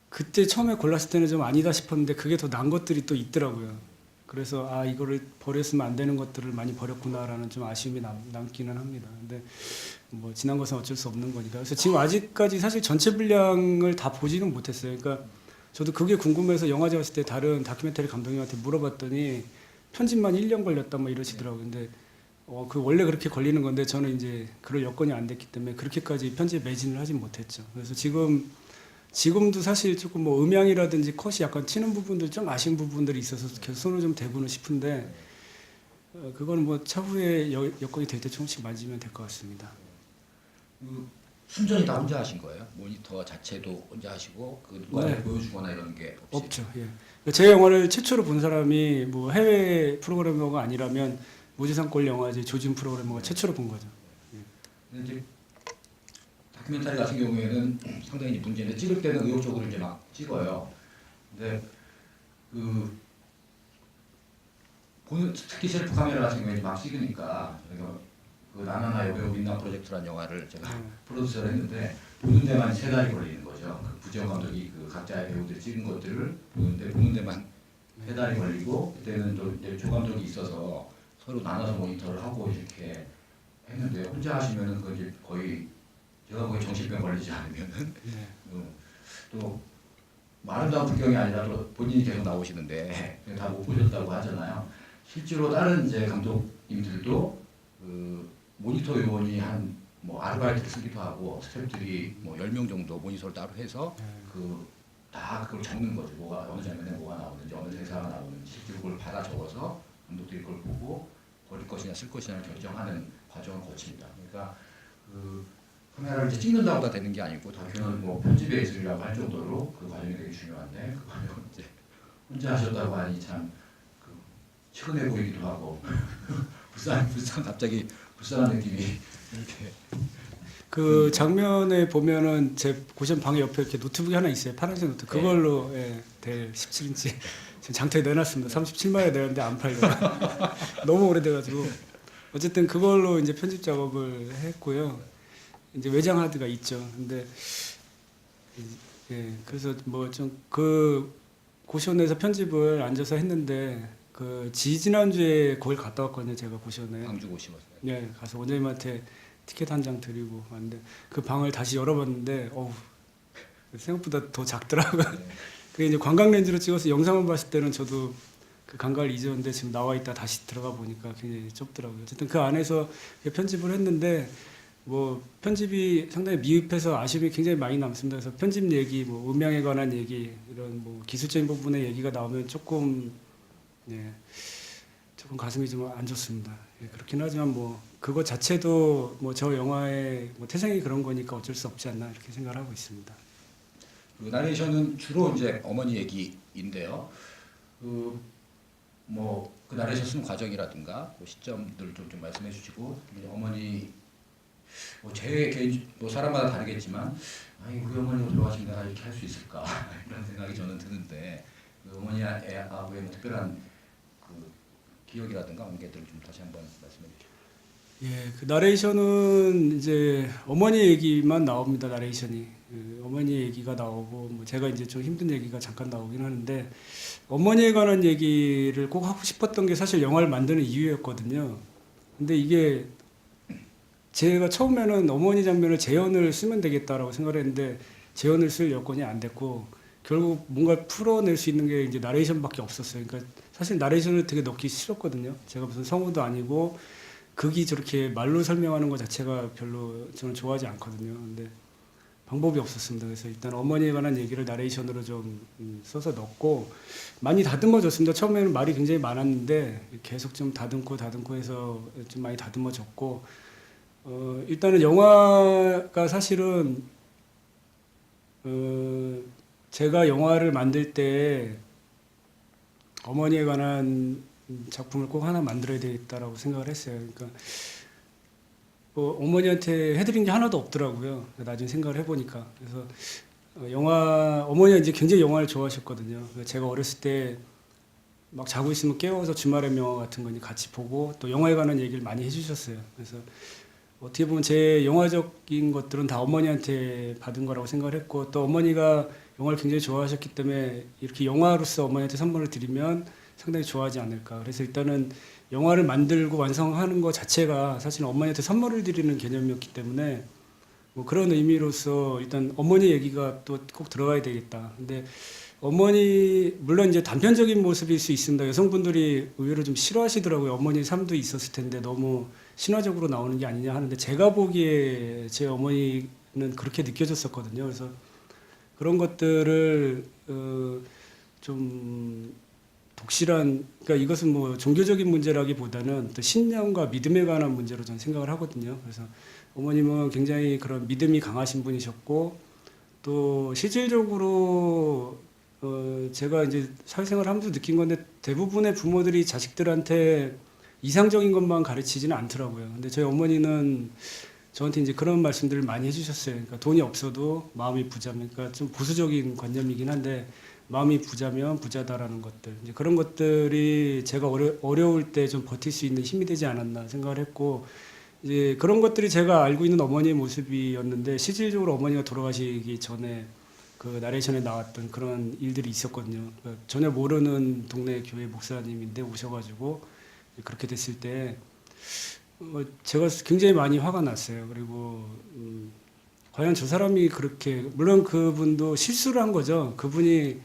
그때 처음에 골랐을 때는 좀 아니다 싶었는데 그게 더 난 것들이 또 있더라고요. 그래서 아 이거를 버렸으면 안 되는 것들을 많이 버렸구나라는 좀 아쉬움이 남기는 합니다. 근데 뭐 지난 것은 어쩔 수 없는 거니까. 그래서 지금 아직까지 사실 전체 분량을 다 보지는 못했어요. 그러니까 저도 그게 궁금해서 영화제 갔을 때 다른 다큐멘터리 감독님한테 물어봤더니 편집만 1년 걸렸다 뭐 이러시더라고요. 근데 그 원래 그렇게 걸리는 건데 저는 이제 그럴 여건이 안 됐기 때문에 그렇게까지 편집 매진을 하진 못했죠. 그래서 지금도 사실 조금 뭐 음향이라든지 컷이 약간 튀는 부분들 좀 아쉬운 부분들이 있어서 계속 손을 좀 대고는 싶은데 그거는 뭐 차후에 여건이 될 때 조금씩 만지면 될 것 같습니다.
순전히 다 혼자 하신 거예요? 모니터 자체도 혼자 하시고 그 누구한테
네.
보여주거나 이런 게 없이?
없죠. 예. 제 영화를 최초로 본 사람이 뭐 해외 프로그래머가 아니라면 무지산골 영화제 조진 프로그래머가 최초로 본 거죠.
근데 이제 다큐멘터리 같은 경우에는 상당히 이제 문제인데 찍을 때는 의욕적으로 이제 막 찍어요. 근데 보는 특히 셀프 카메라 같은 경우에 막 찍으니까 그 나나나 여배우 민나 프로젝트라는 영화를 제가 프로듀서를 했는데 보는 데만 3달이 걸리는 거죠. 그 부지영 감독이 그 각자의 배우들이 찍은 것들을 보는 데만 3달이 걸리고 그때는 또 이제 조 감독이 있어서 서로 나눠서 모니터를 하고 이렇게 했는데 혼자 하시면은 그 이제 거의 제가 거의 정신병 걸리지 않으면은 또 아름다운 풍경이 아니라 또 본인이 계속 나오시는데 다 못 보셨다고 하잖아요. 실제로 다른 이제 감독님들도 그 모니터 요원이 한 뭐 아르바이트를 쓰기도 하고 스태프들이 뭐 10명 정도 모니터를 따로 해서 다 그걸 적는 거죠. 뭐가 어느 장면에 뭐가 나오는지 어느 대사가 나오는지 실제로 그걸 받아 적어서 감독들이 그걸 보고 버릴 것이냐 쓸 것이냐 결정하는 과정을 거칩니다. 그러니까 그 카메라를 이제 찍는다고 다 되는 게 아니고 다큐는 뭐 편집의 예술이라고 할 정도로 그 과정이 되게 중요한데 그 과정을 이제 혼자 하셨다고 하니 참 측은해 보이기도 하고 불쌍 갑자기 불쌍한 느낌이 이렇게
그 장면에 보면은 제 고시원 방에 옆에 이렇게 노트북이 하나 있어요. 파란색 노트. 그걸로 델 17인치 지금 장터에 내놨습니다. 37만 원에 내놨는데 안 팔려요. 너무 오래돼가지고 어쨌든 그걸로 이제 편집 작업을 했고요. 이제 외장 하드가 있죠. 근데 그래서 뭐 좀 그 고시원에서 편집을 앉아서 했는데 그 지난주에 거길 갔다 왔거든요. 제가 고시원에.
광주 고시원에.
네, 가서 원장님한테 티켓 한 장 드리고 왔는데 그 방을 다시 열어봤는데 생각보다 더 작더라고요. 그게 이제 관광 렌즈로 찍어서 영상만 봤을 때는 저도 그 감각을 잊었는데 지금 나와 있다 다시 들어가 보니까 굉장히 좁더라고요. 어쨌든 그 안에서 편집을 했는데 뭐 편집이 상당히 미흡해서 아쉬움이 굉장히 많이 남습니다. 그래서 편집 얘기, 뭐 음향에 관한 얘기, 이런 뭐 기술적인 부분의 얘기가 나오면 조금 가슴이 좀 안 좋습니다. 그렇긴 하지만 뭐 그거 자체도 뭐 저 영화의 뭐 태생이 그런 거니까 어쩔 수 없지 않나 이렇게 생각을 하고 있습니다.
그 나레이션은 주로 이제 어머니 얘기인데요. 그 나레이션 쓰는 과정이라든가 그 시점들 좀 말씀해 주시고 어머니 제 개인 사람마다 다르겠지만 우리 어머니가 돌아가시면 내가 이렇게 할 수 있을까 이런 생각이 저는 드는데 그 어머니하고의 특별한 그 기억이라든가 관계들을 좀 다시 한번 말씀해 주시죠.
그 나레이션은 이제 어머니 얘기만 나옵니다. 나레이션이 어머니 얘기가 나오고 뭐 제가 이제 좀 힘든 얘기가 잠깐 나오긴 하는데 어머니에 관한 얘기를 꼭 하고 싶었던 게 사실 영화를 만드는 이유였거든요. 근데 이게 제가 처음에는 어머니 장면을 재현을 쓰면 되겠다라고 생각을 했는데 재현을 쓸 여건이 안 됐고 결국 뭔가 풀어낼 수 있는 게 이제 나레이션밖에 없었어요. 그러니까 사실 나레이션을 되게 넣기 싫었거든요. 제가 무슨 성우도 아니고 극이 저렇게 말로 설명하는 것 자체가 별로 저는 좋아하지 않거든요. 근데 방법이 없었습니다. 그래서 일단 어머니에 관한 얘기를 나레이션으로 좀 써서 넣었고 많이 다듬어졌습니다. 처음에는 말이 굉장히 많았는데 계속 좀 다듬고 해서 좀 많이 다듬어졌고 일단은 영화가 사실은 제가 영화를 만들 때 어머니에 관한 작품을 꼭 하나 만들어야 되겠다라고 생각을 했어요. 그러니까 어머니한테 해드린 게 하나도 없더라고요. 나중에 생각을 해보니까. 그래서 어머니가 이제 굉장히 영화를 좋아하셨거든요. 제가 어렸을 때 막 자고 있으면 깨워서 주말의 명화 같은 거 같이 보고 또 영화에 관한 얘기를 많이 해주셨어요. 그래서 어떻게 보면 제 영화적인 것들은 다 어머니한테 받은 거라고 생각을 했고 또 어머니가 영화를 굉장히 좋아하셨기 때문에 이렇게 영화로서 어머니한테 선물을 드리면 상당히 좋아하지 않을까. 그래서 일단은 영화를 만들고 완성하는 것 자체가 사실 어머니한테 선물을 드리는 개념이었기 때문에 뭐 그런 의미로서 일단 어머니 얘기가 또 꼭 들어가야 되겠다. 근데 어머니 물론 이제 단편적인 모습일 수 있습니다. 여성분들이 의외로 좀 싫어하시더라고요. 어머니 삶도 있었을 텐데 너무 신화적으로 나오는 게 아니냐 하는데 제가 보기에 제 어머니는 그렇게 느껴졌었거든요. 그래서 그런 것들을 좀 독실한, 그러니까 이것은 뭐 종교적인 문제라기보다는 또 신념과 믿음에 관한 문제로 저는 생각을 하거든요. 그래서 어머님은 굉장히 그런 믿음이 강하신 분이셨고 또 실질적으로 제가 이제 사회생활을 하면서 느낀 건데 대부분의 부모들이 자식들한테 이상적인 것만 가르치지는 않더라고요. 근데 저희 어머니는 저한테 이제 그런 말씀들을 많이 해주셨어요. 그러니까 돈이 없어도 마음이 부자면, 그러니까 좀 보수적인 관념이긴 한데 마음이 부자면 부자다라는 것들, 이제 그런 것들이 제가 어려울 때 좀 버틸 수 있는 힘이 되지 않았나 생각을 했고 이제 그런 것들이 제가 알고 있는 어머니의 모습이었는데 실질적으로 어머니가 돌아가시기 전에 그 나레이션에 나왔던 그런 일들이 있었거든요. 그러니까 전혀 모르는 동네 교회 목사님인데 오셔가지고 그렇게 됐을 때 제가 굉장히 많이 화가 났어요. 그리고 과연 저 사람이 그렇게, 물론 그분도 실수를 한 거죠. 그분이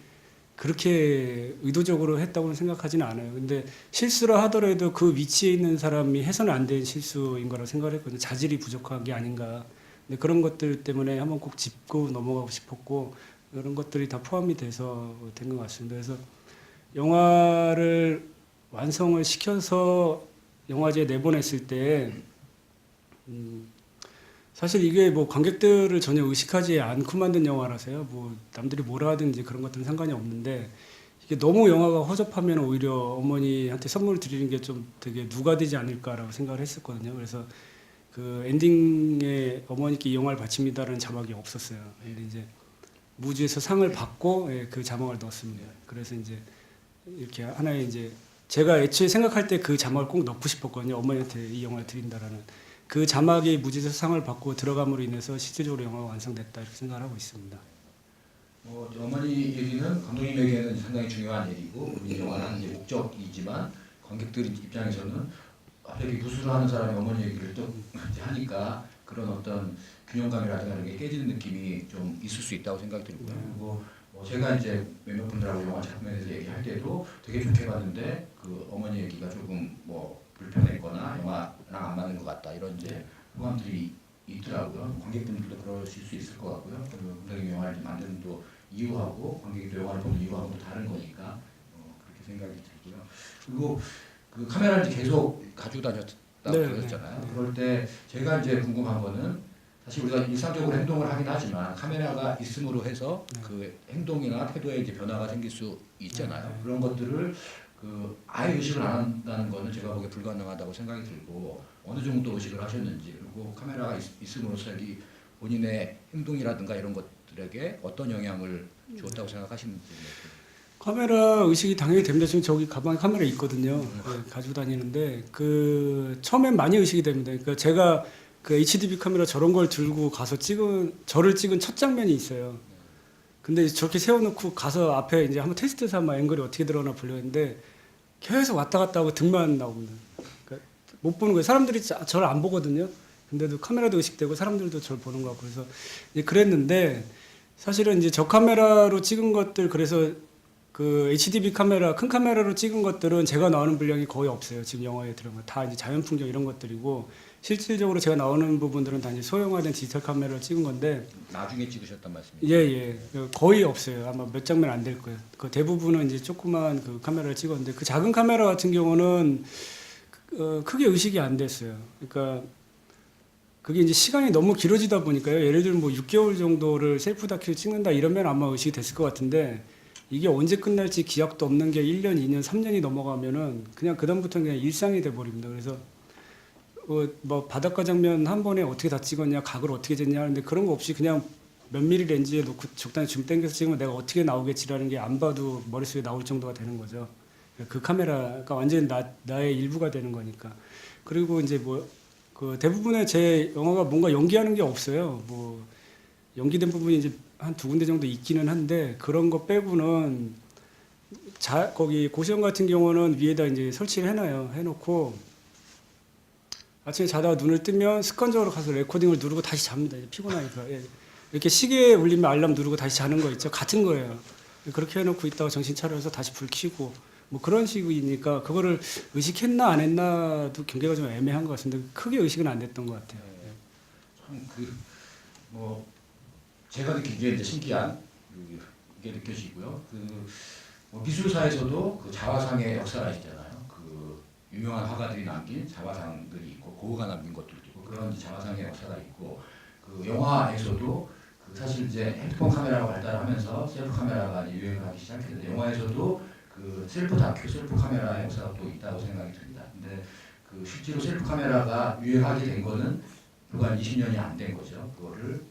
그렇게 의도적으로 했다고는 생각하지는 않아요. 근데 실수를 하더라도 그 위치에 있는 사람이 해서는 안 될 실수인 거라고 생각을 했거든요. 자질이 부족한 게 아닌가. 근데 그런 것들 때문에 한번 꼭 짚고 넘어가고 싶었고 이런 것들이 다 포함이 돼서 된 것 같습니다. 그래서 영화를 완성을 시켜서 영화제에 내보냈을 때 사실 이게 뭐 관객들을 전혀 의식하지 않고 만든 영화라서요. 뭐 남들이 뭐라 하든지 그런 것들은 상관이 없는데 이게 너무 영화가 허접하면 오히려 어머니한테 선물을 드리는 게 좀 되게 누가 되지 않을까라고 생각을 했었거든요. 그래서 그 엔딩에 어머니께 이 영화를 바칩니다라는 자막이 없었어요. 근데 이제 무주에서 상을 받고 그 자막을 넣었습니다. 그래서 이제 이렇게 하나의 이제 제가 애초에 생각할 때 그 자막을 꼭 넣고 싶었거든요. 어머니한테 이 영화를 드린다라는 그 자막이 무주에서 상을 받고 들어감으로 인해서 실질적으로 영화가 완성됐다 이렇게 생각을 하고 있습니다.
어머니 얘기는 감독님에게는 상당히 중요한 얘기고 우리 영화는 이제 목적이지만 관객들 입장에서는 갑자기 무술을 하는 사람이 어머니 얘기를 또 하니까 그런 어떤 균형감이라든가 이런 게 깨지는 느낌이 좀 있을 수 있다고 생각이 들고요. 그리고 제가 이제 몇몇 분들하고 영화 작품에 대해서 얘기할 때도 되게 좋게 봤는데 그 어머니 얘기가 조금 뭐 불편했거나 영화랑 안 맞는 것 같다 이런 이제 호감들이 있더라고요. 관객분들도 그러실 수 있을 것 같고요. 그리고 감독님 영화를 만드는 또 이유하고 관객도 영화를 보는 이유하고 다른 거니까 그렇게 생각이 들고요. 그리고 그 카메라를 이제 계속 가지고 다녔다고 그러셨잖아요. 그럴 때 제가 이제 궁금한 거는 사실 우리가 일상적으로 행동을 하긴 하지만 카메라가 있음으로 해서 그 행동이나 태도에 이제 변화가 생길 수 있잖아요. 그런 것들을 그 아예 의식을 안 한다는 거는 제가 보기에 불가능하다고 생각이 들고 어느 정도 의식을 하셨는지, 그리고 카메라가 있음으로써 이 본인의 행동이라든가 이런 것들에게 어떤 영향을 주었다고 생각하시는지.
카메라 의식이 당연히 됩니다. 지금 저기 가방에 카메라 있거든요. 네, 가지고 다니는데 그 처음엔 많이 의식이 됩니다. 그러니까 제가 그 HDB 카메라 저런 걸 들고 가서 저를 찍은 첫 장면이 있어요. 근데 저렇게 세워놓고 가서 앞에 이제 한번 테스트 삼아 앵글이 어떻게 들어가나 보려고 했는데 계속 왔다 갔다 하고 등만 나옵니다. 그러니까 못 보는 거예요. 사람들이 저를 안 보거든요. 근데도 카메라도 의식되고 사람들도 저를 보는 것 같고 그래서 이제 그랬는데 사실은 이제 저 카메라로 찍은 것들 그래서 그 HDB 카메라 큰 카메라로 찍은 것들은 제가 나오는 분량이 거의 없어요. 지금 영화에 들어간 거 다 이제 자연 풍경 이런 것들이고 실질적으로 제가 나오는 부분들은 다 이제 소형화된 디지털 카메라로 찍은 건데
나중에 찍으셨단 말씀이죠?
예예 거의 없어요. 아마 몇 장면 안 될 거예요. 그 대부분은 이제 조그만 그 카메라를 찍었는데 그 작은 카메라 같은 경우는 크게 의식이 안 됐어요. 그러니까 그게 이제 시간이 너무 길어지다 보니까요. 예를 들면 뭐 6개월 정도를 셀프 다큐를 찍는다 이러면 아마 의식이 됐을 것 같은데 이게 언제 끝날지 기약도 없는 게 1년, 2년, 3년이 넘어가면은 그냥 그다음부터는 그냥 일상이 돼 버립니다. 그래서 뭐 바닷가 장면 한 번에 어떻게 다 찍었냐, 각을 어떻게 쟀냐 하는데 그런 거 없이 그냥 몇 미리 렌즈에 놓고 적당히 줌 당겨서 찍으면 내가 어떻게 나오겠지라는 게 안 봐도 머릿속에 나올 정도가 되는 거죠. 그 카메라가 완전히 나의 일부가 되는 거니까. 그리고 이제 뭐 그 대부분의 제 영화가 뭔가 연기하는 게 없어요. 뭐 연기된 부분이 이제 한 두 군데 정도 있기는 한데 그런 거 빼고는 거기 고시원 같은 경우는 위에다 이제 설치를 해놔요. 해놓고 아침에 자다가 눈을 뜨면 습관적으로 가서 레코딩을 누르고 다시 잡니다. 이제 피곤하니까. 예. 이렇게 시계 울리면 알람 누르고 다시 자는 거 있죠. 같은 거예요. 그렇게 해놓고 있다가 정신 차려서 다시 불 켜고 뭐 그런 식이니까 그거를 의식했나 안 했나도 경계가 좀 애매한 것 같은데 크게 의식은 안 됐던 것 같아요.
참 뭐 제가 느끼기에 이제 신기한 게 느껴지고요. 뭐 미술사에서도 그 자화상의 역사가 있잖아요. 그 유명한 화가들이 남긴 자화상들이 있고 고흐가 남긴 것들도 있고 그런 자화상의 역사가 있고 그 영화에서도 그 사실 이제 핸드폰 카메라가 발달하면서 셀프 카메라가 유행을 하기 시작했는데 영화에서도 그 셀프 다큐, 셀프 카메라의 역사가 또 있다고 생각이 듭니다. 근데 그 실제로 셀프 카메라가 유행하게 된 거는 불과 20년이 안 된 거죠. 그거를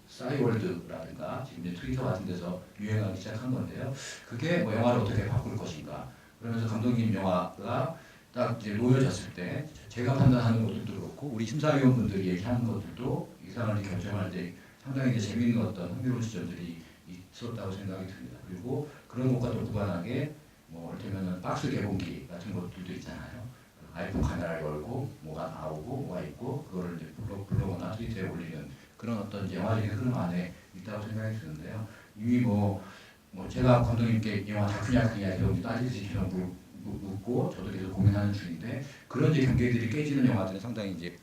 싸이월드라든가 지금 이제 트위터 같은 데서 유행하기 시작한 건데요. 그게 뭐 영화를 어떻게 바꿀 것인가. 그러면서 감독님 영화가 딱 이제 놓여졌을 때 제가 판단하는 것들도 그렇고 우리 심사위원분들이 얘기하는 것들도 이 상황을 결정할 때 상당히 이제 재미있는 어떤 흥미로운 지점들이 있었다고 생각이 듭니다. 그리고 그런 것과 또 무관하게 뭐 이를테면은 박스 개봉기 같은 것들도 있잖아요. 아이폰 카메라를 열고 뭐가 나오고 뭐가 있고 그거를 이제 블로그나 트위터에 올리는 그런 어떤 영화적인 흐름 안에 있다고 생각이 드는데요. 이미 뭐 제가 감독님께 영화 다큐냐 그냐 이런 따지듯이 계속 묻고 저도 계속 고민하는 중인데 그런 이제 경계들이 깨지는 영화들은 상당히 이제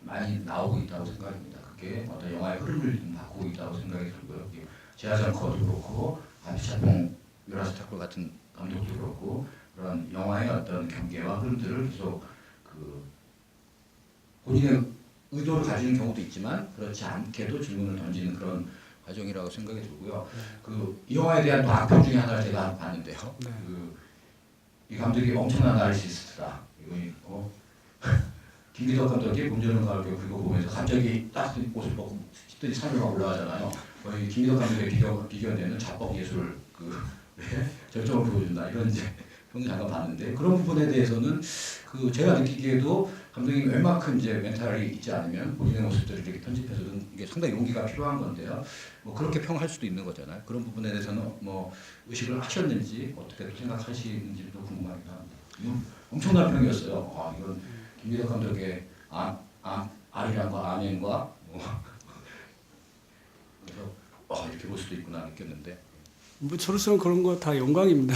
많이 나오고 있다고 생각합니다. 그게 어떤 영화의 흐름을 좀 바꾸고 있다고 생각이 들고요. 제아전 커도 그렇고 안피차봉 유라스타크 같은 감독도 그렇고 그런 영화의 어떤 경계와 흐름들을 계속 그 본인의 의도를 가지는 경우도 있지만 그렇지 않게도 질문을 던지는 그런 과정이라고 생각이 들고요. 이 영화에 대한 또 악평 중에 하나를 제가 봤는데요.
네.
이 감독이 엄청난 나르시스트다. 이거 김기덕 감독이 봄여름 가을 겨울 그거 보면서 갑자기 딱 옷을 벗고 짙더니 산을 막 올라가잖아요. 거의 김기덕 감독의 비견되는 자법 예술 절정을 보여준다 이런 이제 평을 잠깐 봤는데 그런 부분에 대해서는 제가 느끼기에도 감독님이 웬만큼 이제 멘탈이 있지 않으면 본인의 모습들을 이렇게 편집해서는 이게 상당히 용기가 필요한 건데요. 뭐 그렇게 평할 수도 있는 거잖아요. 그런 부분에 대해서는 뭐 의식을 하셨는지 어떻게 또 생각하시는지도 궁금하기도 합니다. 엄청난 평이었어요. 이건 김기덕 감독의 아리랑과 아멘과 그래서 이렇게 볼 수도 있구나 느꼈는데.
뭐 저로서는 그런 거 다 영광입니다.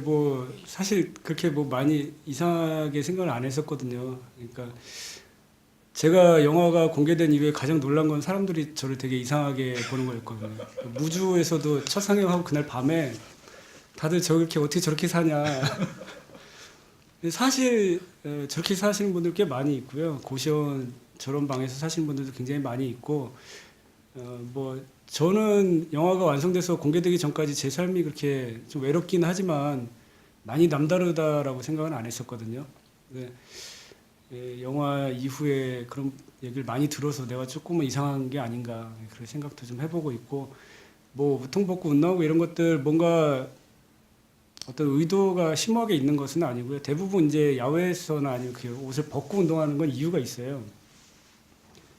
뭐 사실 그렇게 뭐 많이 이상하게 생각을 안 했었거든요. 그러니까 제가 영화가 공개된 이후에 가장 놀란 건 사람들이 저를 되게 이상하게 보는 거였거든요. 무주에서도 첫 상영하고 그날 밤에 다들 저렇게 어떻게 저렇게 사냐. 사실 저렇게 사시는 분들 꽤 많이 있고요. 고시원 저런 방에서 사시는 분들도 굉장히 많이 있고 뭐 저는 영화가 완성돼서 공개되기 전까지 제 삶이 그렇게 좀 외롭긴 하지만 많이 남다르다라고 생각은 안 했었거든요. 영화 이후에 그런 얘기를 많이 들어서 내가 조금은 이상한 게 아닌가 그런 생각도 좀 해보고 있고 뭐 우통 벗고 옷 나오고 이런 것들 뭔가 어떤 의도가 심오하게 있는 것은 아니고요. 대부분 이제 야외에서나 아니면 그 옷을 벗고 운동하는 건 이유가 있어요.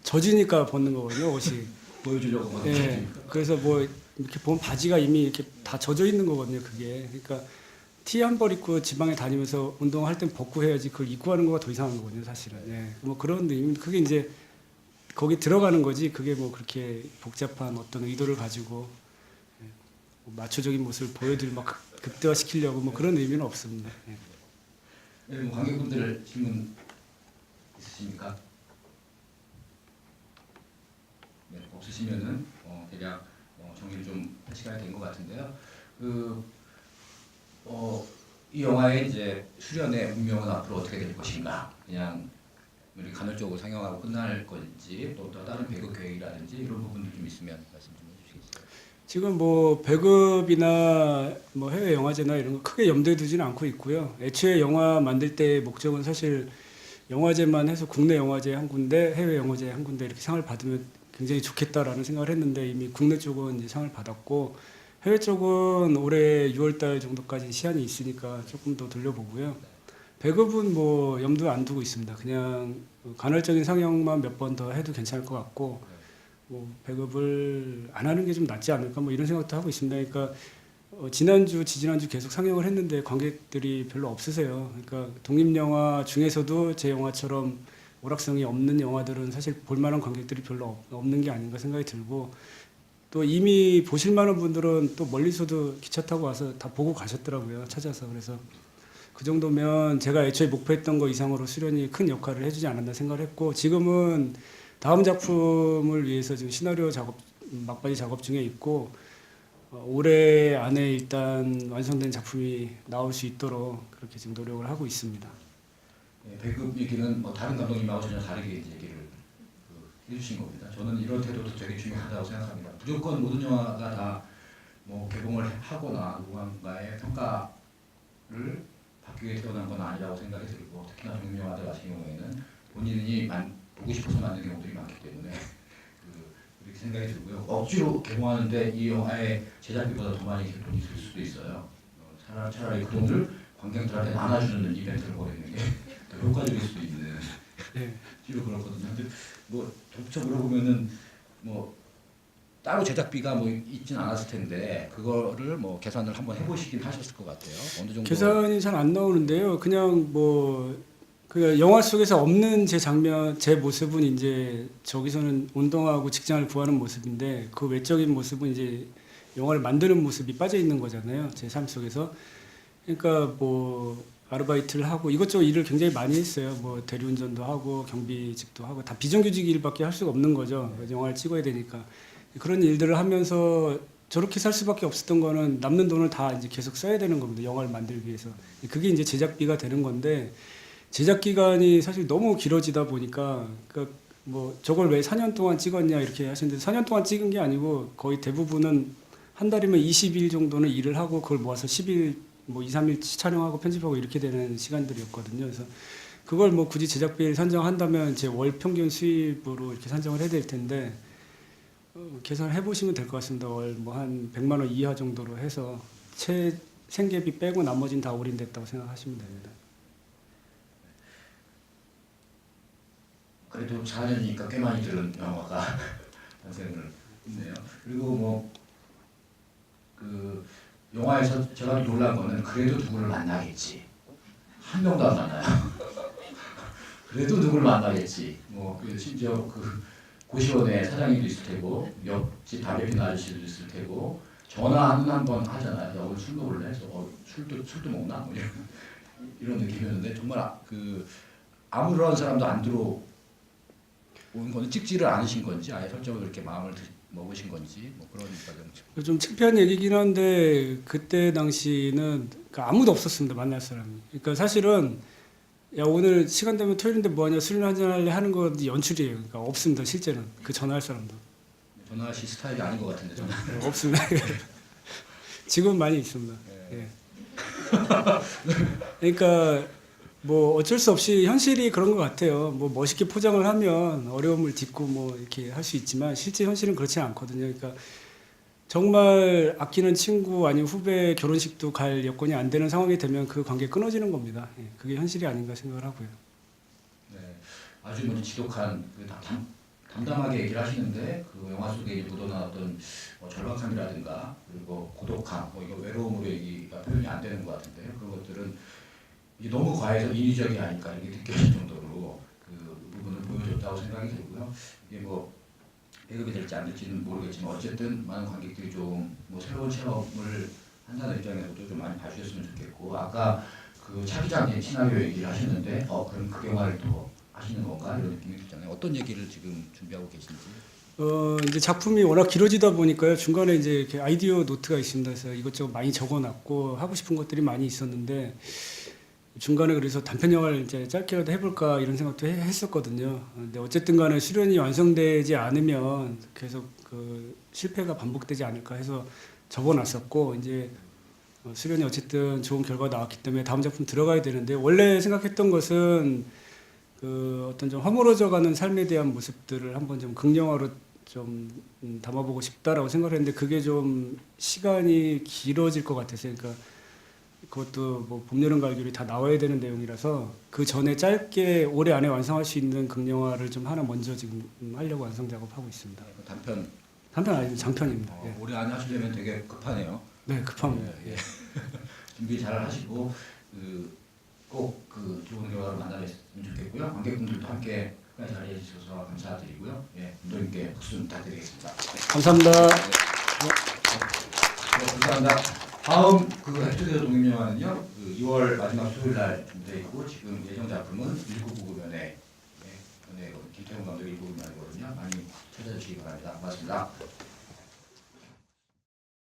젖으니까 벗는 거거든요, 옷이.
보여주려고.
네. 그래서 뭐 이렇게 보면 바지가 이미 이렇게 다 젖어 있는 거거든요, 그게. 그러니까 티 한 벌 입고 지방에 다니면서 운동할 땐 벗고 해야지 그걸 입고 하는 거가 더 이상한 거거든요, 사실은. 네. 뭐 그런 의미. 그게 이제 거기 들어가는 거지 그게 뭐 그렇게 복잡한 어떤 의도를 가지고 예, 뭐 마초적인 모습을 보여드리 막 극대화시키려고 뭐 그런 의미는 없습니다. 예.
네, 뭐 관객분들 질문 있으십니까? 네, 없으시면은 대략 정리를 좀 할 시간이 된 것 같은데요. 이 영화의 이제 수련의 운명은 앞으로 어떻게 될 것인가? 그냥 우리 간헐적으로 상영하고 끝날 건지 또 다른 배급 계획이라든지 이런 부분도 좀 있으면 말씀 좀 해주시겠어요?
지금 뭐 배급이나 뭐 해외 영화제나 이런 거 크게 염두에 두지는 않고 있고요. 애초에 영화 만들 때의 목적은 사실 영화제만 해서 국내 영화제 한 군데, 해외 영화제 한 군데 이렇게 상을 받으면 굉장히 좋겠다라는 생각을 했는데 이미 국내 쪽은 이제 상을 받았고 해외 쪽은 올해 6월달 정도까지 시한이 있으니까 조금 더 돌려보고요. 배급은 뭐 염두에 안 두고 있습니다. 그냥 간헐적인 상영만 몇 번 더 해도 괜찮을 것 같고 뭐 배급을 안 하는 게 좀 낫지 않을까 뭐 이런 생각도 하고 있습니다. 그러니까 지난주, 지지난주 계속 상영을 했는데 관객들이 별로 없으세요. 그러니까 독립영화 중에서도 제 영화처럼 오락성이 없는 영화들은 사실 볼만한 관객들이 별로 없는 게 아닌가 생각이 들고 또 이미 보실 만한 분들은 또 멀리서도 기차 타고 와서 다 보고 가셨더라고요. 찾아서. 그래서 그 정도면 제가 애초에 목표했던 거 이상으로 수련이 큰 역할을 해주지 않았나 생각을 했고 지금은 다음 작품을 위해서 지금 시나리오 작업 막바지 작업 중에 있고 올해 안에 일단 완성된 작품이 나올 수 있도록 그렇게 지금 노력을 하고 있습니다.
네, 배급 얘기는 뭐 다른 감독님하고 전혀 다르게 얘기를 해주신 겁니다. 저는 이런 태도도 되게 중요하다고 생각합니다. 무조건 모든 영화가 다 뭐 개봉을 하거나 누군가의 평가를 받기 위해 태어난 건 아니라고 생각이 들고 특히나 독립 영화들 같은 경우에는 본인이 보고 싶어서 만든 경우들이 많기 때문에 그렇게 생각이 들고요. 억지로 개봉하는데 이 영화의 제작비보다 더 많이 돈이 들 수도 있어요. 차라리 그 돈을 관객들한테 나눠주는 이벤트를 벌이는 게 더 효과적일 수도 있는.
네.
실로 그렇거든요. 근데 뭐 독촉으로 보면은 뭐 따로 제작비가 뭐 있진 않았을 텐데 그거를 뭐 계산을 한번 해보시긴 하셨을 것 같아요. 어느 정도
계산이 잘 안 나오는데요. 그냥 뭐 그 영화 속에서 없는 제 장면, 제 모습은 이제 저기서는 운동하고 직장을 구하는 모습인데 그 외적인 모습은 이제 영화를 만드는 모습이 빠져 있는 거잖아요. 제 삶 속에서. 그러니까 뭐 아르바이트를 하고 이것저것 일을 굉장히 많이 했어요. 뭐 대리운전도 하고 경비직도 하고 다 비정규직 일밖에 할 수가 없는 거죠. 영화를 찍어야 되니까 그런 일들을 하면서 저렇게 살 수밖에 없었던 거는 남는 돈을 다 이제 계속 써야 되는 겁니다. 영화를 만들기 위해서 그게 이제 제작비가 되는 건데 제작 기간이 사실 너무 길어지다 보니까 그러니까 뭐 저걸 왜 4년 동안 찍었냐 이렇게 하시는데 4년 동안 찍은 게 아니고 거의 대부분은 한 달이면 20일 정도는 일을 하고 그걸 모아서 10일 뭐 2, 3일 촬영하고 편집하고 이렇게 되는 시간들이었거든요. 그래서 그걸 뭐 굳이 제작비를 산정한다면 제 월 평균 수입으로 이렇게 산정을 해야 될 텐데 계산을 해보시면 될 것 같습니다. 월 뭐 한 100만 원 이하 정도로 해서 생계비 빼고 나머지는 다 올인됐다고 생각하시면 됩니다.
그래도 4년이니까 꽤 많이 들은 영화가 탄생을 했네요. 그리고 뭐 그 영화에서 제가 놀란 거는 그래도 누구를 만나겠지. 한 명도 안 만나요. 그래도 누구를 만나겠지. 뭐 심지어 그 고시원에 사장님도 있을 테고 옆집 담배 피는 아저씨도 있을 테고 전화는 한번 하잖아요. 야, 오늘 술 먹을래? 술도 먹나? 뭐 이런 느낌이었는데 정말 그 아무런 사람도 안 들어온 거는 찍지를 않으신 건지 아예 설정을 이렇게 마음을 먹으신 건지 뭐 그런 과정.
좀 창피한 얘기긴 한데 그때 당시는 그러니까 아무도 없었습니다. 만날 사람이. 그러니까 사실은 야 오늘 시간 되면 토요일인데 뭐하냐 술이나 한잔 할래 하는 거 연출이에요. 그러니까 없습니다. 실제는 그 전화할 사람도
전화하실 스타일이 아닌 것 같은데 전화.
없습니다. 지금 많이 있습니다. 예. 그러니까 뭐 어쩔 수 없이 현실이 그런 것 같아요. 뭐 멋있게 포장을 하면 어려움을 딛고 뭐 이렇게 할 수 있지만 실제 현실은 그렇지 않거든요. 그러니까 정말 아끼는 친구 아니면 후배 결혼식도 갈 여건이 안 되는 상황이 되면 그 관계 끊어지는 겁니다. 예, 그게 현실이 아닌가 생각을 하고요.
네, 아주 뭐 지독한 담담하게 얘기를 하시는데 그 영화 속에 이제 묻어나왔던 절박함이라든가 그리고 고독함, 뭐 이거 외로움으로 얘기가 표현이 안 되는 것 같은데요. 그런 것들은 이게 너무 과해서 인위적이 아닐까 이렇게 느껴질 정도로 그 부분을 보여줬다. 있다고 생각이 들고요. 이게 뭐 배급이 될지 안 될지는 모르겠지만 어쨌든 많은 관객들이 좀 뭐 새로운 체험을 한다는 입장에서도 좀 많이 봐주셨으면 좋겠고 아까 그 차 기자님 시나리오 얘기를 하셨는데 그럼 그 영화를 또 하시는 건가 이런 느낌이 들잖아요. 어떤 얘기를 지금 준비하고 계신지.
이제 작품이 워낙 길어지다 보니까요. 중간에 이제 이렇게 아이디어 노트가 있습니다. 그래서 이것저것 많이 적어놨고 하고 싶은 것들이 많이 있었는데 중간에 그래서 단편 영화를 이제 짧게라도 해볼까 이런 생각도 했었거든요. 근데 어쨌든 간에 수련이 완성되지 않으면 계속 그 실패가 반복되지 않을까 해서 접어놨었고 이제 수련이 어쨌든 좋은 결과가 나왔기 때문에 다음 작품 들어가야 되는데 원래 생각했던 것은 그 어떤 좀 허물어져가는 삶에 대한 모습들을 한번 좀 극영화로 좀 담아보고 싶다라고 생각했는데 그게 좀 시간이 길어질 것 같아서 그러니까 그것도 뭐 봄, 여름, 가을이 다 나와야 되는 내용이라서 그 전에 짧게 올해 안에 완성할 수 있는 극영화를 좀 하나 먼저 지금 하려고 완성 작업하고 있습니다.
단편
아니고 장편입니다. 예.
올해 안에 하시려면 되게 급하네요.
네, 급합니다.
예. 준비 잘 하시고 꼭 그 좋은 결과로 만나뵀으면 좋겠고요. 관객분들도 함께 끝까지 자리해 주셔서 감사드리고요. 예, 감독님께 박수 부탁드리겠습니다.
감사합니다.
감사합니다. 다음 그 해투데이 독립영화는요. 그 2월 마지막 수요일 날 준비되어 있고 지금 예정 작품은 1999 연애 김태훈 감독의 1999 연애거든요. 많이 찾아주시기 바랍니다. 고맙습니다.